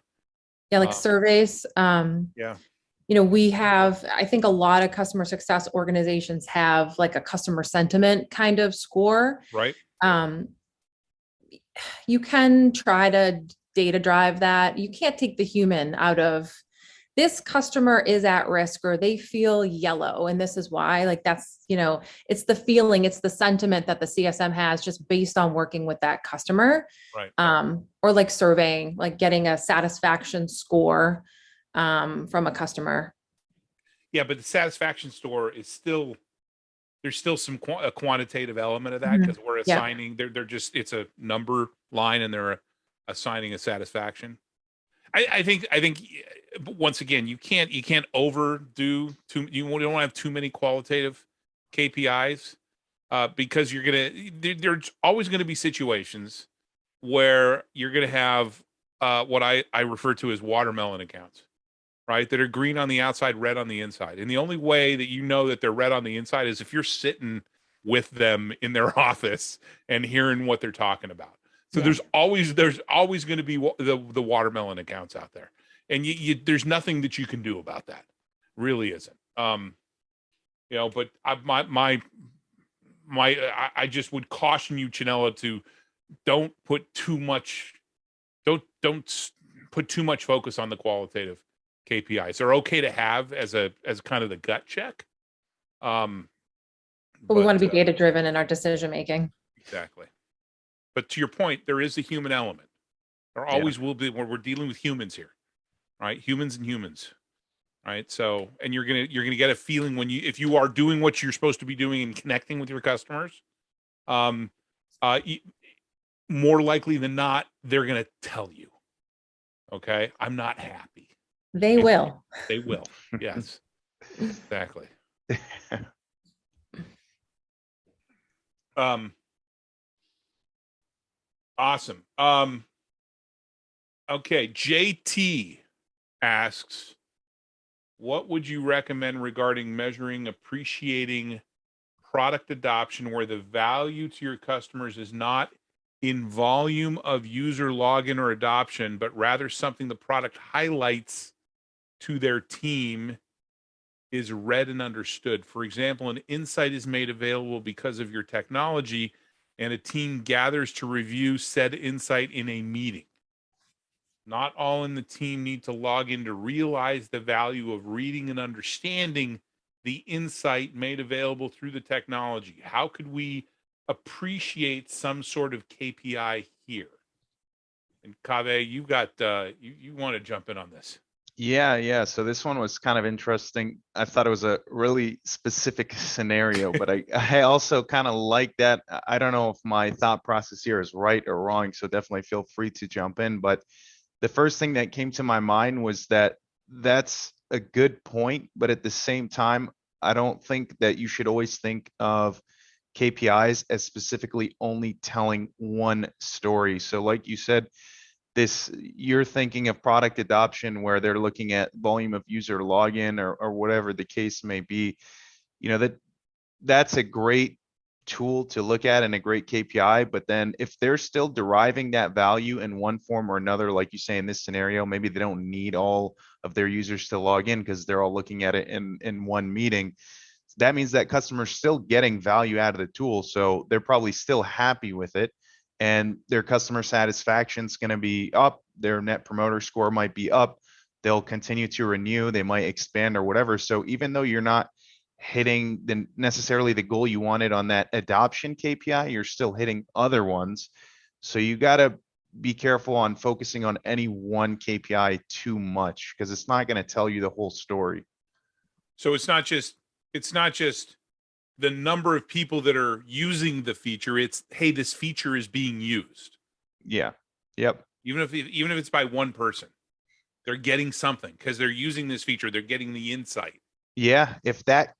Yeah, like surveys. We have, I think a lot of customer success organizations have like a customer sentiment kind of score. Right. You can try to data drive that. You can't take the human out of this customer is at risk or they feel yellow. And this is why, like, that's, it's the feeling, it's the sentiment that the CSM has just based on working with that customer. Right. Or like surveying, like getting a satisfaction score from a customer. Yeah, but the satisfaction score is still, there's still some a quantitative element of that, because we're assigning, they're just, it's a number line and they're assigning a satisfaction. I think once again, you can't overdo you don't have too many qualitative KPIs, because there's always going to be situations where you're going to have what I refer to as watermelon accounts, right? That are green on the outside, red on the inside. And the only way that you know that they're red on the inside is if you're sitting with them in their office and hearing what they're talking about. So Yeah. there's always going to be the watermelon accounts out there, and there's nothing that you can do about that. Really isn't. But I just would caution you, Chinella, to don't put too much focus on the qualitative KPIs. They're okay to have as kind of the gut check. But we want to be data driven in our decision making. Exactly. But to your point, there is a human element. There always will be when we're dealing with humans here, right? Humans and humans, right? So, and you're gonna get a feeling if you are doing what you're supposed to be doing and connecting with your customers, more likely than not, they're gonna tell you, okay, I'm not happy. They will. They will. Yes, exactly. Awesome. Okay, JT asks, what would you recommend regarding measuring appreciating product adoption where the value to your customers is not in volume of user login or adoption, but rather something the product highlights to their team is read and understood? For example, an insight is made available because of your technology, and a team gathers to review said insight in a meeting. Not all in the team need to log in to realize the value of reading and understanding the insight made available through the technology. How could we appreciate some sort of KPI here? And Kaveh, you got you want to jump in on this? Yeah. So this one was kind of interesting. I thought it was a really specific scenario, but I also kind of like that. I don't know if my thought process here is right or wrong, so definitely feel free to jump in. But the first thing that came to my mind was that that's a good point, but at the same time, I don't think that you should always think of KPIs as specifically only telling one story. So like you said, you're thinking of product adoption where they're looking at volume of user login or whatever the case may be. That's a great tool to look at and a great KPI, but then if they're still deriving that value in one form or another, like you say in this scenario, maybe they don't need all of their users to log in because they're all looking at it in one meeting. That means that customer's still getting value out of the tool, so they're probably still happy with it, and their customer satisfaction is going to be up. Their net promoter score might be up. They'll continue to renew. They might expand or whatever. So even though you're not hitting necessarily the goal you wanted on that adoption KPI, you're still hitting other ones. So you got to be careful on focusing on any one KPI too much, because it's not going to tell you the whole story. So it's not just the number of people that are using the feature. It's, hey, this feature is being used. Yeah. Yep. Even if it's by one person, they're getting something because they're using this feature. They're getting the insight. Yeah, if that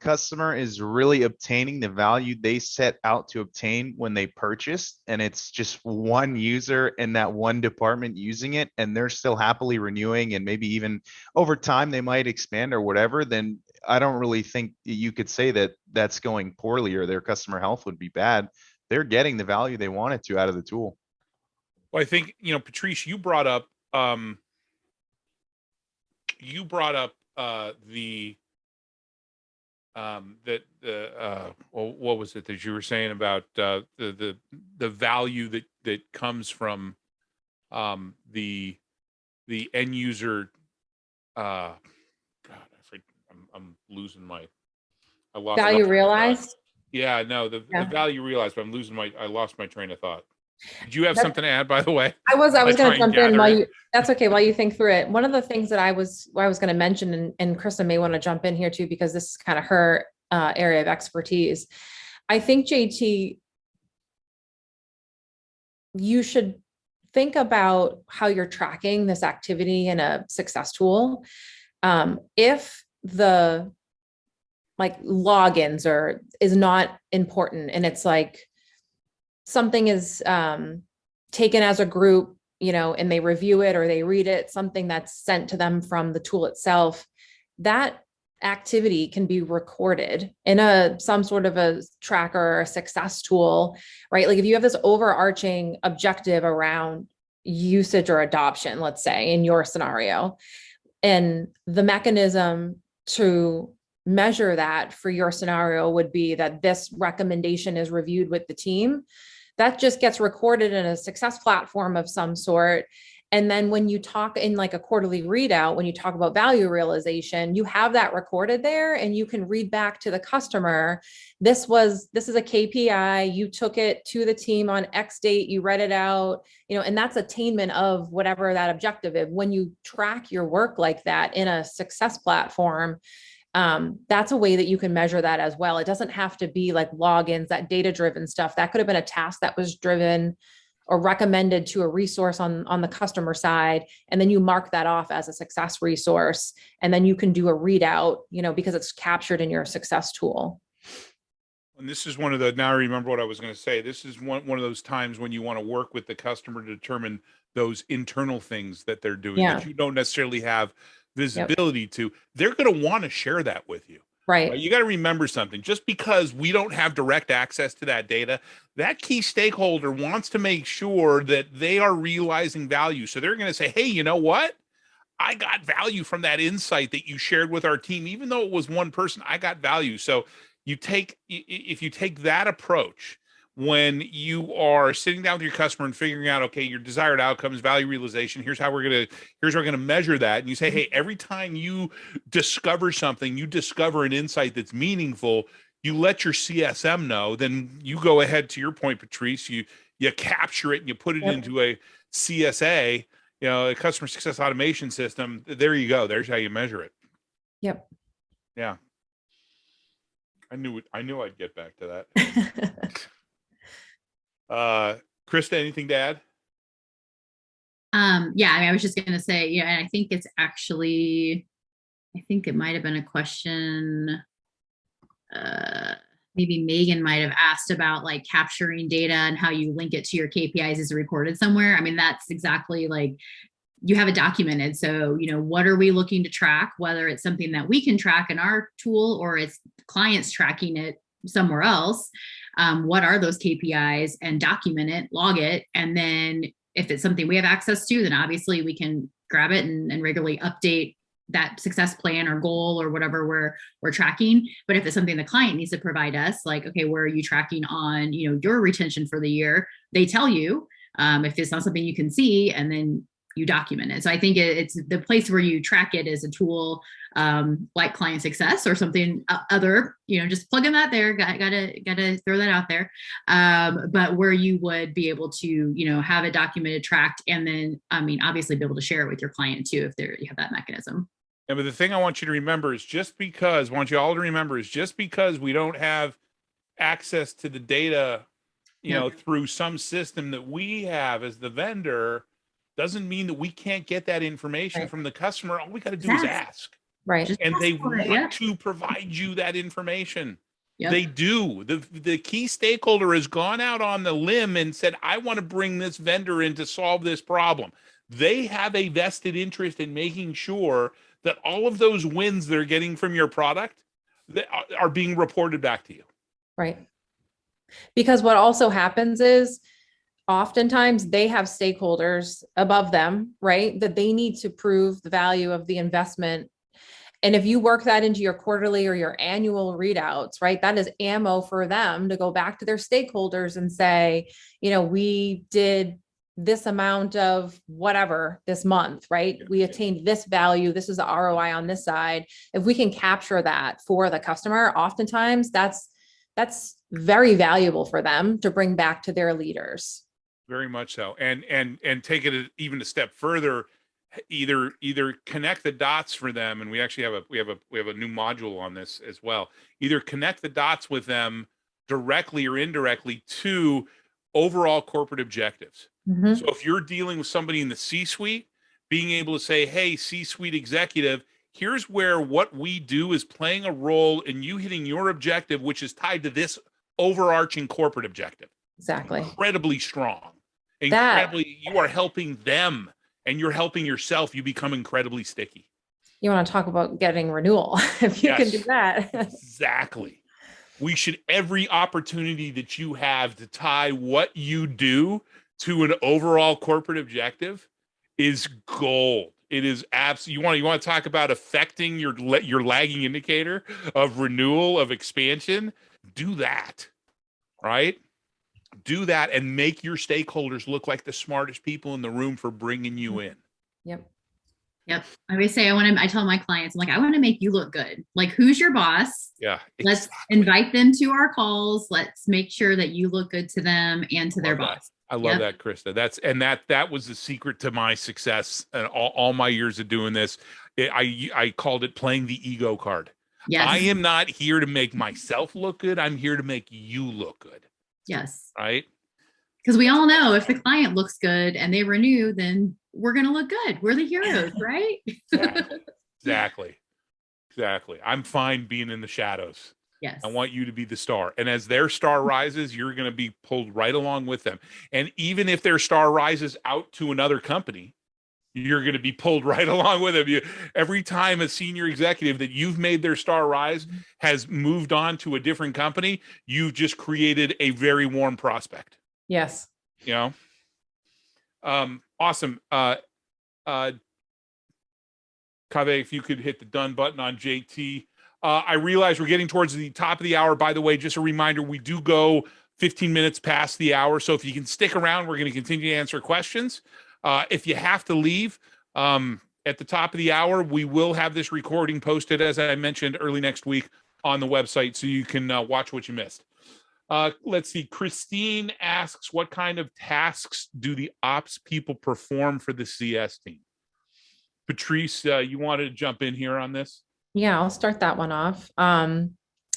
customer is really obtaining the value they set out to obtain when they purchased, and it's just one user in that one department using it, and they're still happily renewing, and maybe even over time they might expand or whatever, then I don't really think you could say that that's going poorly or their customer health would be bad. They're getting the value they wanted to out of the tool. Well, I think, Patrice, you brought up what was it that you were saying about the value that comes from the end user. God, I'm losing my. I lost Value realized. Yeah, no, the value realized, but I lost my train of thought. Did you have something to add, by the way? I was going to jump in while that's okay, while you think through it. One of the things that I was going to mention, and Krista may want to jump in here too, because this is kind of her area of expertise. I think, JT, you should think about how you're tracking this activity in a success tool, if the like logins is not important and it's like something is taken as a group, and they review it or they read it, something that's sent to them from the tool itself, that activity can be recorded in some sort of a tracker or a success tool, right? Like if you have this overarching objective around usage or adoption, let's say in your scenario, and the mechanism to measure that for your scenario would be that this recommendation is reviewed with the team. That just gets recorded in a success platform of some sort. And then when you talk in like a quarterly readout, when you talk about value realization, you have that recorded there and you can read back to the customer. This is a KPI. You took it to the team on X date, you read it out, and that's attainment of whatever that objective is. When you track your work like that in a success platform, that's a way that you can measure that as well. It doesn't have to be like logins, that data-driven stuff. That could have been a task that was driven or recommended to a resource on the customer side. And then you mark that off as a success resource. And then you can do a readout, because it's captured in your success tool. And this is now I remember what I was going to say. This is one of those times when you want to work with the customer to determine those internal things that they're doing that you don't necessarily have visibility to. They're going to want to share that with you. Right. You got to remember something. Just because we don't have direct access to that data, that key stakeholder wants to make sure that they are realizing value. So they're going to say, hey, you know what? I got value from that insight that you shared with our team. Even though it was one person, I got value. So if you take that approach when you are sitting down with your customer and figuring out, okay, your desired outcomes, value realization, here's how we're going to measure that. And you say, hey, every time you discover something, you discover an insight that's meaningful, you let your CSM know, then you go ahead, to your point, Patrice, you capture it and you put it into a CSA, a customer success automation system. There you go. There's how you measure it. Yep. Yeah. I knew I'd get back to that. Krista, anything to add? I was just going to say, and I think it's actually, I think it might've been a question, maybe Megan might've asked about like capturing data and how you link it to your KPIs is recorded somewhere. I mean, that's exactly like, you have it documented. So, what are we looking to track, whether it's something that we can track in our tool or it's clients tracking it somewhere else. What are those KPIs, and document it, log it. And then if it's something we have access to, then obviously we can grab it and regularly update that success plan or goal or whatever we're tracking. But if it's something the client needs to provide us, like, okay, where are you tracking on, your retention for the year? They tell you, if it's not something you can see, and then you document it. So I think it's the place where you track it is a tool like client success or something other, just plug in that there. Gotta throw that out there. But where you would be able to, have it documented, tracked, and then, obviously be able to share it with your client too, if you have that mechanism. Yeah, but the thing I want you to remember is just because we don't have access to the data, through some system that we have as the vendor, doesn't mean that we can't get that information from the customer. All we got to do is ask. Right. And they want to provide you that information. Yep. They do. The key stakeholder has gone out on the limb and said, I want to bring this vendor in to solve this problem. They have a vested interest in making sure that all of those wins they're getting from your product that are being reported back to you. Right. Because what also happens is, oftentimes they have stakeholders above them, right? That they need to prove the value of the investment. And if you work that into your quarterly or your annual readouts, right, that is ammo for them to go back to their stakeholders and say, we did this amount of whatever this month, right? We attained this value. This is the ROI on this side. If we can capture that for the customer, oftentimes that's very valuable for them to bring back to their leaders. Very much so. And take it even a step further, either connect the dots for them. And we actually have a new module on this as well. Either connect the dots with them directly or indirectly to overall corporate objectives. Mhm. So if you're dealing with somebody in the C-suite, being able to say, hey, C-suite executive, here's where what we do is playing a role in you hitting your objective, which is tied to this overarching corporate objective. Exactly. Incredibly strong. That You are helping them and you're helping yourself. You become incredibly sticky. you want to talk about getting renewal if you can do Yes. that. Exactly. Every opportunity that you have to tie what you do to an overall corporate objective is gold. It is absolutely, you want to talk about affecting your lagging indicator of renewal, of expansion, do that, right? Do that and make your stakeholders look like the smartest people in the room for bringing you in. Yep. Yep. I always say I tell my clients, I'm like, I want to make you look good. Like, who's your boss? Yeah. Let's invite them to our calls. Let's make sure that you look good to them and to their boss. I love that, Krista. That was the secret to my success and all my years of doing this. I called it playing the ego card. Yes. I am not here to make myself look good. I'm here to make you look good. Yes. Right. Because we all know if the client looks good and they renew, then we're going to look good. We're the heroes, right? Exactly. I'm fine being in the shadows. Yes. I want you to be the star. And as their star rises, you're going to be pulled right along with them. And even if their star rises out to another company, you're going to be pulled right along with them. Every time a senior executive that you've made their star rise has moved on to a different company, you've just created a very warm prospect. Yes. You know? Awesome. Kaveh, if you could hit the done button on JT. I realize we're getting towards the top of the hour. By the way, just a reminder, we do go 15 minutes past the hour. So if you can stick around, we're going to continue to answer questions. If you have to leave at the top of the hour, we will have this recording posted, as I mentioned, early next week on the website, so you can watch what you missed. Let's see. Christine asks, what kind of tasks do the ops people perform for the CS team? Patrice, you wanted to jump in here on this? Yeah, I'll start that one off.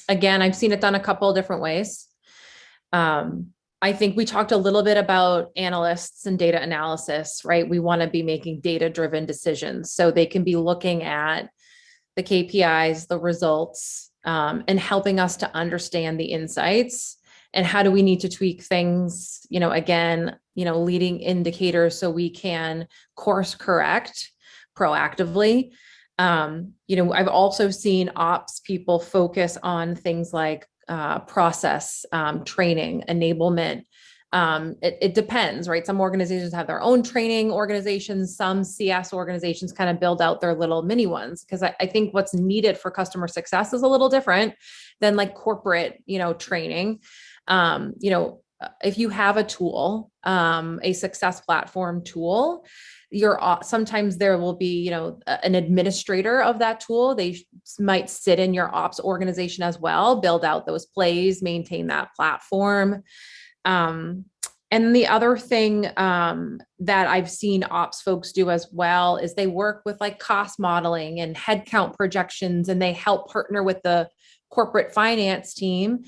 Again, I've seen it done a couple of different ways. I think we talked a little bit about analysts and data analysis, right? We want to be making data-driven decisions. So they can be looking at the KPIs, the results, and helping us to understand the insights and how do we need to tweak things, again, leading indicators so we can course correct proactively. I've also seen ops people focus on things like process, training, enablement. It depends, right? Some organizations have their own training organizations. Some CS organizations kind of build out their little mini ones, because I think what's needed for customer success is a little different than like corporate, training. If you have a tool, a success platform tool, sometimes there will be, an administrator of that tool. They might sit in your ops organization as well, build out those plays, maintain that platform. And the other thing that I've seen ops folks do as well is they work with like cost modeling and headcount projections, and they help partner with the corporate finance team.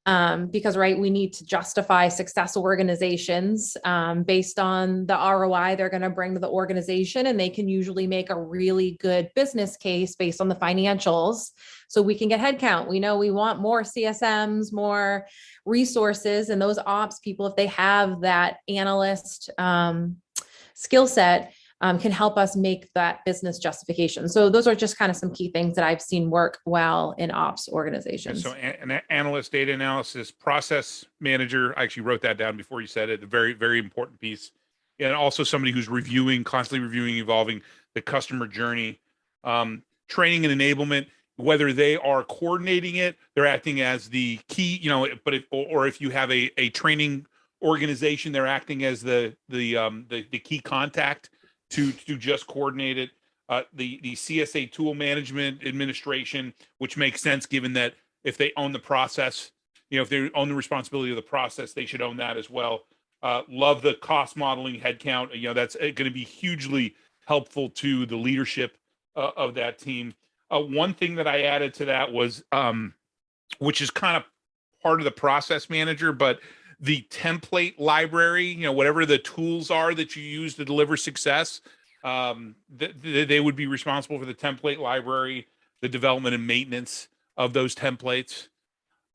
Because, right, we need to justify success organizations based on the ROI they're going to bring to the organization. And they can usually make a really good business case based on the financials. So we can get headcount. We know we want more CSMs, more resources, and those ops people, if they have that analyst skill set, can help us make that business justification. So those are just kind of some key things that I've seen work well in ops organizations. So an analyst, data analysis, process manager, I actually wrote that down before you said it, a very, very important piece. And also somebody who's constantly reviewing, evolving the customer journey, training and enablement, whether they are coordinating it, they're acting as the key, if you have a training organization, they're acting as the key contact to just coordinate it. The CSA tool management administration, which makes sense given that if they own the process, if they own the responsibility of the process, they should own that as well. Love the cost modeling headcount. That's going to be hugely helpful to the leadership of that team. One thing that I added to that was, which is kind of part of the process manager, but the template library, whatever the tools are that you use to deliver success, they would be responsible for the template library, the development and maintenance of those templates.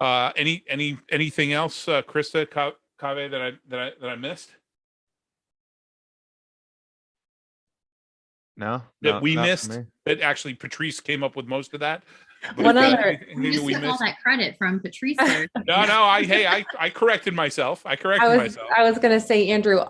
Anything else, Krista, Kaveh, that I missed? No, That we not for missed? me. That actually Patrice came up with most of that. But One other- anything You that just we took all missed? that credit from Patrice there. No, I corrected myself. I was going to say, Andrew,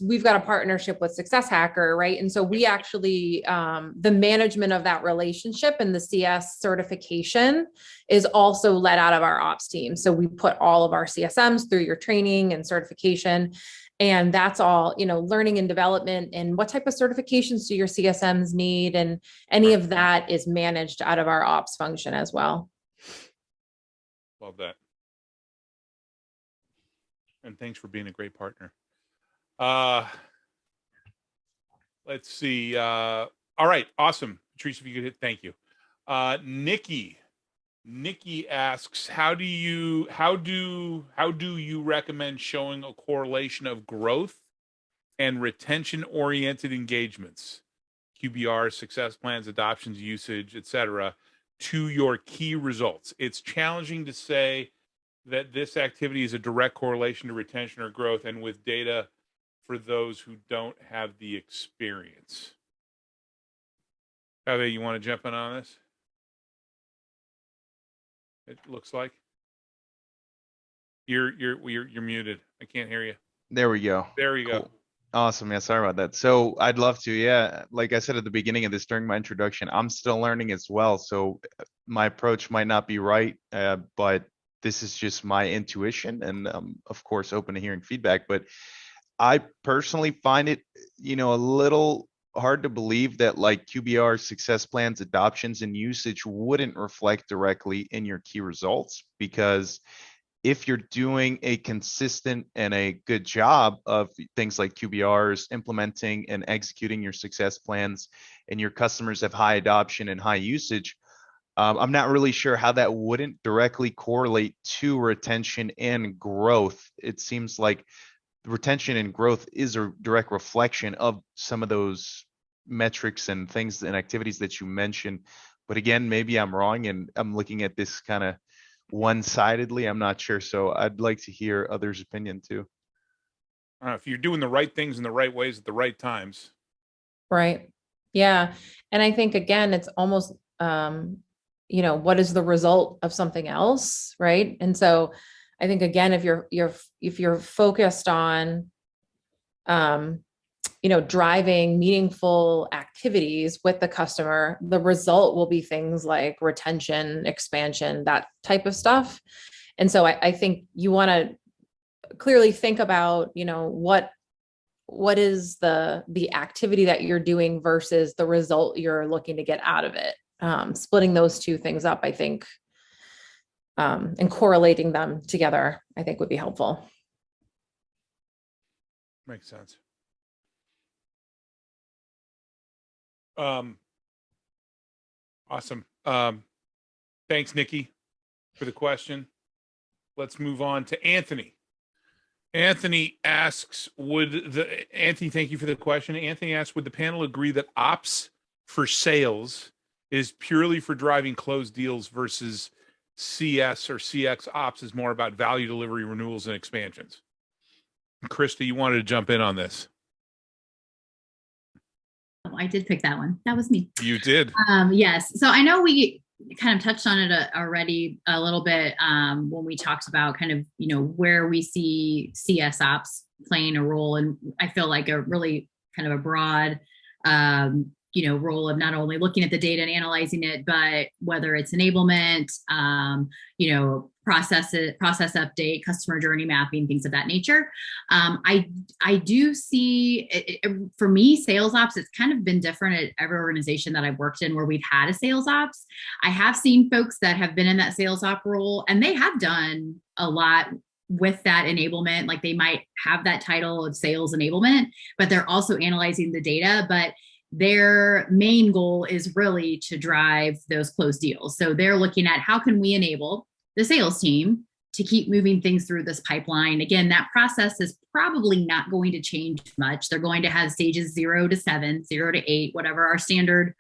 we've got a partnership with Success Hacker, right? And so we actually, the management of that relationship and the CS certification is also led out of our ops team. So we put all of our CSMs through your training and certification. And that's all, learning and development, and what type of certifications do your CSMs need? And any of that is managed out of our ops function as well. Love that. And thanks for being a great partner. Let's see. All right. Awesome. Patrice, if you could hit, thank you. Nikki asks, how do you recommend showing a correlation of growth and retention oriented engagements, QBR, success plans, adoptions, usage, etc., to your key results? It's challenging to say that this activity is a direct correlation to retention or growth, and with data for those who don't have the experience. Kaveh, you want to jump in on this? It looks like you're muted. I can't hear you. There we go. There you go. Cool. Awesome. Yeah, sorry about that. So I'd love to. Yeah, like I said at the beginning of this during my introduction, I'm still learning as well. So my approach might not be right, but this is just my intuition, and of course open to hearing feedback. But I personally find it, a little hard to believe that like QBR, success plans, adoptions, and usage wouldn't reflect directly in your key results, because if you're doing a consistent and a good job of things like QBRs, implementing and executing your success plans, and your customers have high adoption and high usage, I'm not really sure how that wouldn't directly correlate to retention and growth. It seems like retention and growth is a direct reflection of some of those metrics and things and activities that you mentioned. But again, maybe I'm wrong and I'm looking at this kind of one-sidedly. I'm not sure. So I'd like to hear others' opinion too. If you're doing the right things in the right ways at the right times. Right. Yeah. And I think, again, it's almost, what is the result of something else? Right. And so I think, again, if you're focused on, driving meaningful activities with the customer, the result will be things like retention, expansion, that type of stuff. And so I think you want to clearly think about, what is the activity that you're doing versus the result you're looking to get out of it. Splitting those two things up, I think, and correlating them together, I think would be helpful. Makes sense. Awesome. Thanks, Nikki, for the question. Let's move on to Anthony. Anthony asks, Anthony, thank you for the question. Anthony asks, would the panel agree that ops for sales is purely for driving closed deals versus CS or CX ops is more about value delivery, renewals, and expansions? Krista, you wanted to jump in on this. I did pick that one. That was me. You did. Yes. So I know we kind of touched on it already a little bit when we talked about kind of, where we see CS ops playing a role. And I feel like a really kind of a broad, role of not only looking at the data and analyzing it, but whether it's enablement, process update, customer journey mapping, things of that nature. I do see for me, sales ops, it's kind of been different at every organization that I've worked in where we've had a sales ops. I have seen folks that have been in that sales op role and they have done a lot with that enablement. Like they might have that title of sales enablement, but they're also analyzing the data. But their main goal is really to drive those closed deals. So they're looking at how can we enable the sales team to keep moving things through this pipeline. Again, that process is probably not going to change much. They're going to have stages 0 to 7, 0 to 8, whatever our standard,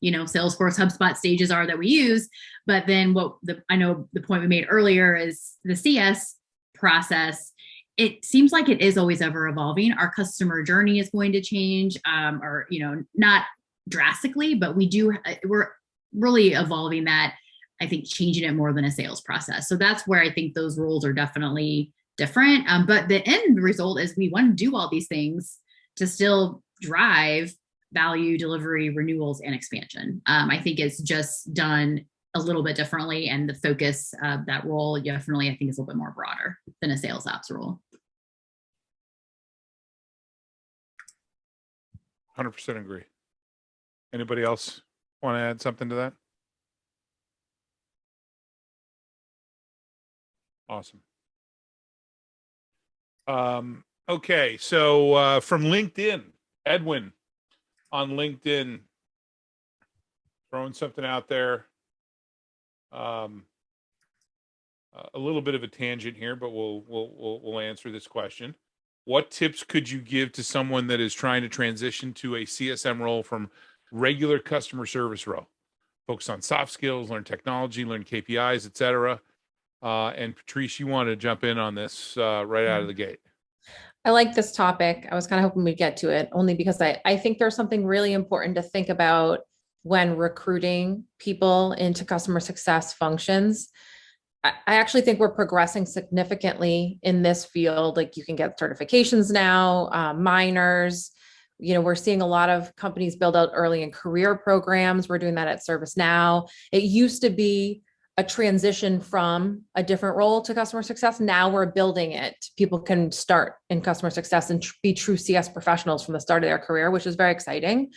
Salesforce, HubSpot stages are that we use. But then I know the point we made earlier is the CS process. It seems like it is always ever evolving. Our customer journey is going to change, or, not drastically, but we're really evolving that. I think changing it more than a sales process. So that's where I think those roles are definitely different. But the end result is we want to do all these things to still drive value, delivery, renewals, and expansion. I think it's just done a little bit differently, and the focus of that role definitely, I think, is a little bit more broader than a sales ops role. 100% agree. Anybody else want to add something to that? Awesome. Okay, so from LinkedIn, Edwin on LinkedIn, throwing something out there. A little bit of a tangent here, but we'll answer this question. What tips could you give to someone that is trying to transition to a CSM role from regular customer service role? Focus on soft skills, learn technology, learn KPIs, etc. And Patrice, you want to jump in on this right out of the gate. I like this topic. I was kind of hoping we'd get to it only because I think there's something really important to think about when recruiting people into customer success functions. I actually think we're progressing significantly in this field. Like, you can get certifications now, minors. We're seeing a lot of companies build out early in career programs. We're doing that at ServiceNow. It used to be a transition from a different role to customer success. Now we're building it. People can start in customer success and be true CS professionals from the start of their career, which is very exciting. Yep.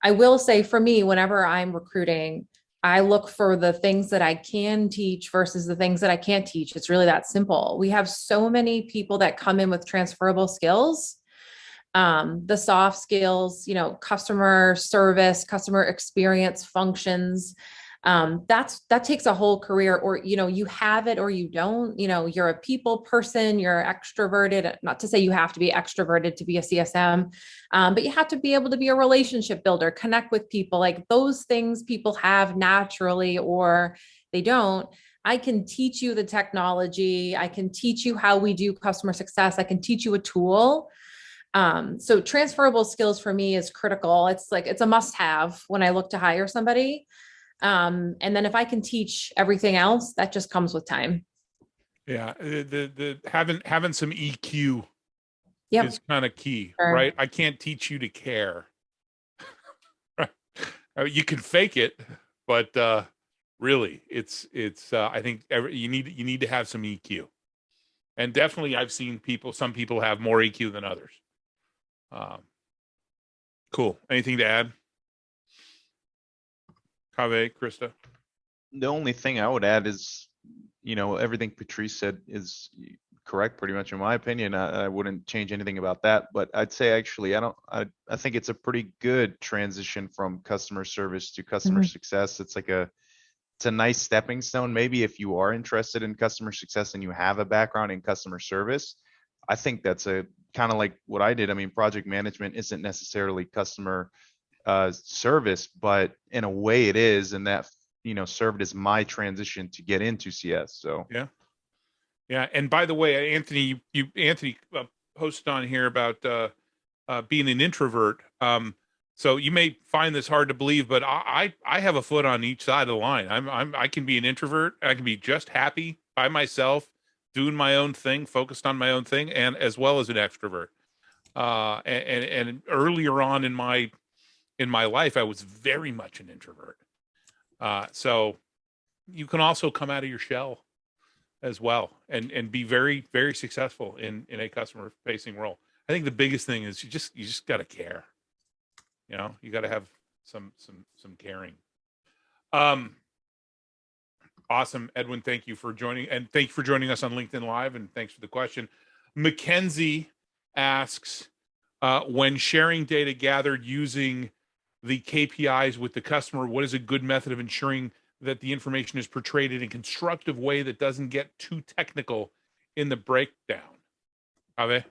I will say, for me, whenever I'm recruiting, I look for the things that I can teach versus the things that I can't teach. It's really that simple. We have so many people that come in with transferable skills, the soft skills, customer service, customer experience functions. That takes a whole career, or, you have it or you don't. You're a people person, you're extroverted, not to say you have to be extroverted to be a CSM, but you have to be able to be a relationship builder, connect with people. Like, those things people have naturally, or they don't. I can teach you the technology. I can teach you how we do customer success. I can teach you a tool. So transferable skills for me is critical. It's a must-have when I look to hire somebody. And then if I can teach everything else, that just comes with time. Yeah, the having some EQ Yep. is kind of key, Sure. right? I can't teach you to care. Right? You can fake it, but really, it's I think you need to have some EQ, and definitely I've seen some people have more EQ than others. Cool. Anything to add? Kaveh, Krista? The only thing I would add is, everything Patrice said is correct, pretty much, in my opinion. I wouldn't change anything about that, but I'd say, actually, I think it's a pretty good transition from customer service to customer success. It's a nice stepping stone. Maybe if you are interested in customer success and you have a background in customer service, I think that's a kind of like what I did. I mean, project management isn't necessarily customer service, but in a way it is, and that served as my transition to get into CS. So yeah. And by the way, Anthony posted on here about being an introvert. So you may find this hard to believe, but I have a foot on each side of the line. I can be an introvert. I can be just happy by myself, doing my own thing, focused on my own thing, and as well as an extrovert. And earlier on in my life, I was very much an introvert. So you can also come out of your shell as well and be very, very successful in a customer facing role. I think the biggest thing is you just got to care. You got to have some caring. Awesome. Edwin, thank you for joining, and thank you for joining us on LinkedIn Live, and thanks for the question. Mackenzie asks, when sharing data gathered using the KPIs with the customer, what is a good method of ensuring that the information is portrayed in a constructive way that doesn't get too technical in the breakdown. Ave?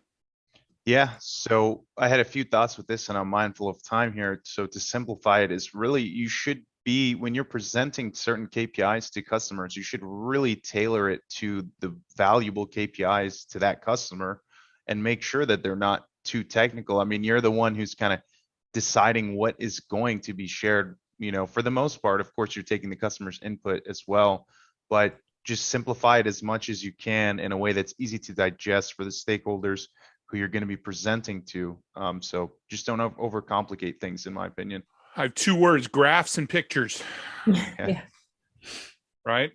Yeah, so I had a few thoughts with this, and I'm mindful of time here. So to simplify it is really you should be, when you're presenting certain KPIs to customers, you should really tailor it to the valuable KPIs to that customer and make sure that they're not too technical. I mean, you're the one who's kind of deciding what is going to be shared, for the most part. Of course, you're taking the customer's input as well, but just simplify it as much as you can in a way that's easy to digest for the stakeholders who you're going to be presenting to. So just don't overcomplicate things, in my opinion. I have 2 words: graphs and pictures. Yeah. Right?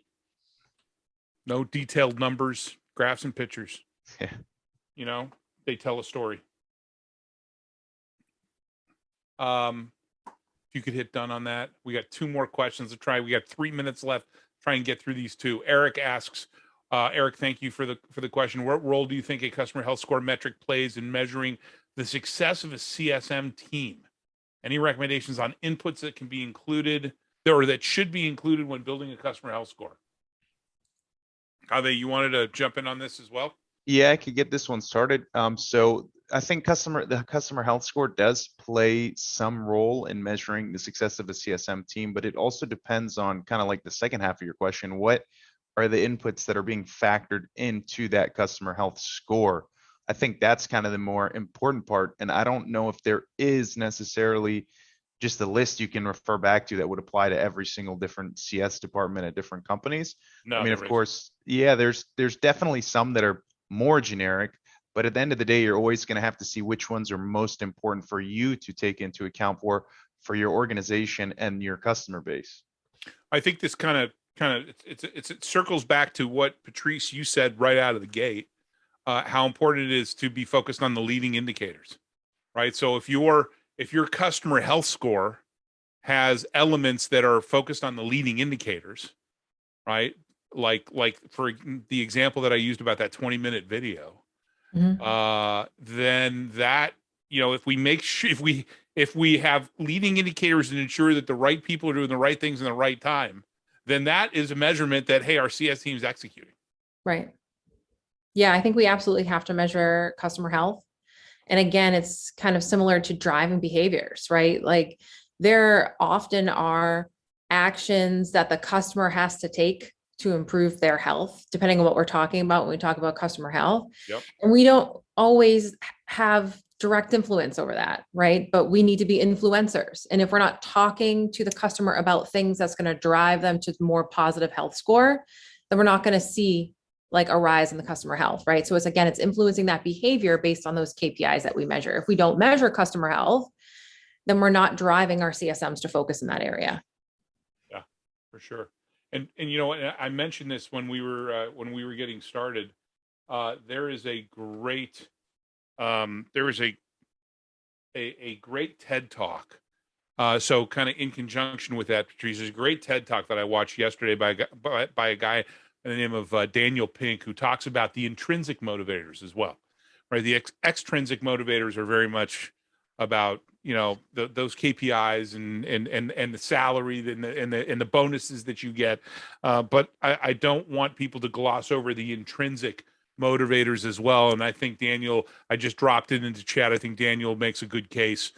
No detailed numbers, graphs and pictures. Yeah. They tell a story. If you could hit done on that. We got 2 more questions to try. We got 3 minutes left. Try and get through these 2. Eric asks, Eric, thank you for the question. What role do you think a customer health score metric plays in measuring the success of a CSM team? Any recommendations on inputs that can be included or that should be included when building a customer health score? Ave, you wanted to jump in on this as well? Yeah, I could get this one started. So I think the customer health score does play some role in measuring the success of a CSM team, but it also depends on kind of like the second half of your question. What are the inputs that are being factored into that customer health score? I think that's kind of the more important part. And I don't know if there is necessarily just a list you can refer back to that would apply to every single different CS department at different companies. No, I mean, of course, yeah, there's definitely some that are more generic, but at the end of the day, you're always going to have to see which ones are most important for you to take into account for your organization and your customer base. I think this kind of it circles back to what Patrice, you said right out of the gate, how important it is to be focused on the leading indicators, right? So if your customer health score has elements that are focused on the leading indicators, right? Like for the example that I used about that 20-minute video, then that, if we have leading indicators and ensure that the right people are doing the right things in the right time, then that is a measurement that, hey, our CS team is executing. Right. Yeah, I think we absolutely have to measure customer health. And again, it's kind of similar to driving behaviors, right? Like there often are actions that the customer has to take to improve their health, depending on what we're talking about when we talk about customer health. Yep. And we don't always have direct influence over that, right? But we need to be influencers. And if we're not talking to the customer about things that's going to drive them to more positive health score, then we're not going to see like a rise in the customer health, right? So it's influencing that behavior based on those KPIs that we measure. If we don't measure customer health, then we're not driving our CSMs to focus in that area. Yeah, for sure. And I mentioned this when we were getting started. There is a great great TED Talk. So kind of in conjunction with that, Patrice, there's a great TED Talk that I watched yesterday by a guy by the name of Daniel Pink, who talks about the intrinsic motivators as well, right? The extrinsic motivators are very much about, those KPIs and the salary and the bonuses that you get. But I don't want people to gloss over the intrinsic motivators as well. And I think Daniel, I just dropped it into chat. I think Daniel makes a good case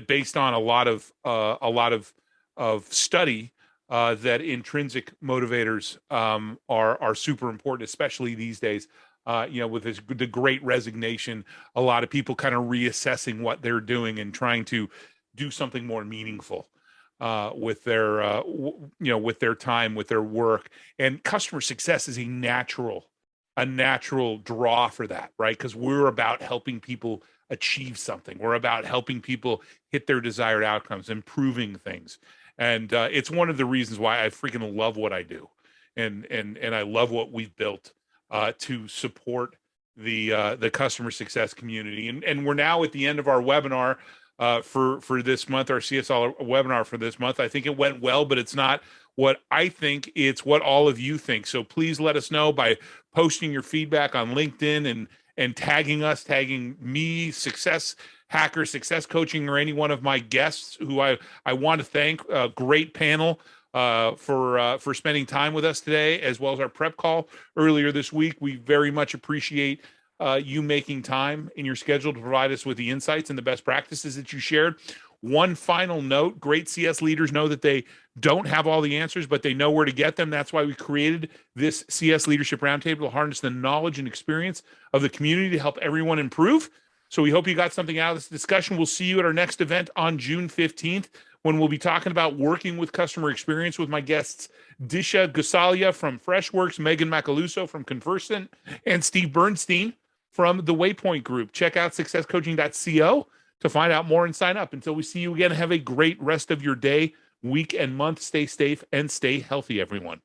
based on a lot of study. That intrinsic motivators are super important, especially these days. With the Great Resignation, a lot of people kind of reassessing what they're doing and trying to do something more meaningful with their with their time, with their work. And customer success is a natural draw for that, right? Because we're about helping people achieve something. We're about helping people hit their desired outcomes, improving things. And it's one of the reasons why I freaking love what I do, and I love what we've built to support the customer success community. And we're now at the end of our webinar for this month, our CSL webinar for this month. I think it went well, but it's not what I think; it's what all of you think. So please let us know by posting your feedback on LinkedIn and tagging me, Success Hacker, Success Coaching, or any one of my guests who I want to thank. A great panel for spending time with us today, as well as our prep call earlier this week. We very much appreciate you making time in your schedule to provide us with the insights and the best practices that you shared. One final note, great CS leaders know that they don't have all the answers, but they know where to get them. That's why we created this CS Leadership Roundtable to harness the knowledge and experience of the community to help everyone improve. So we hope you got something out of this discussion. We'll see you at our next event on June 15th, when we'll be talking about working with customer experience with my guests, Disha Gosalia from Freshworks, Megan Macaluso from Conversant, and Steve Bernstein from the Waypoint Group. Check out successcoaching.co to find out more and sign up. Until we see you again, have a great rest of your day, week, and month. Stay safe and stay healthy, everyone.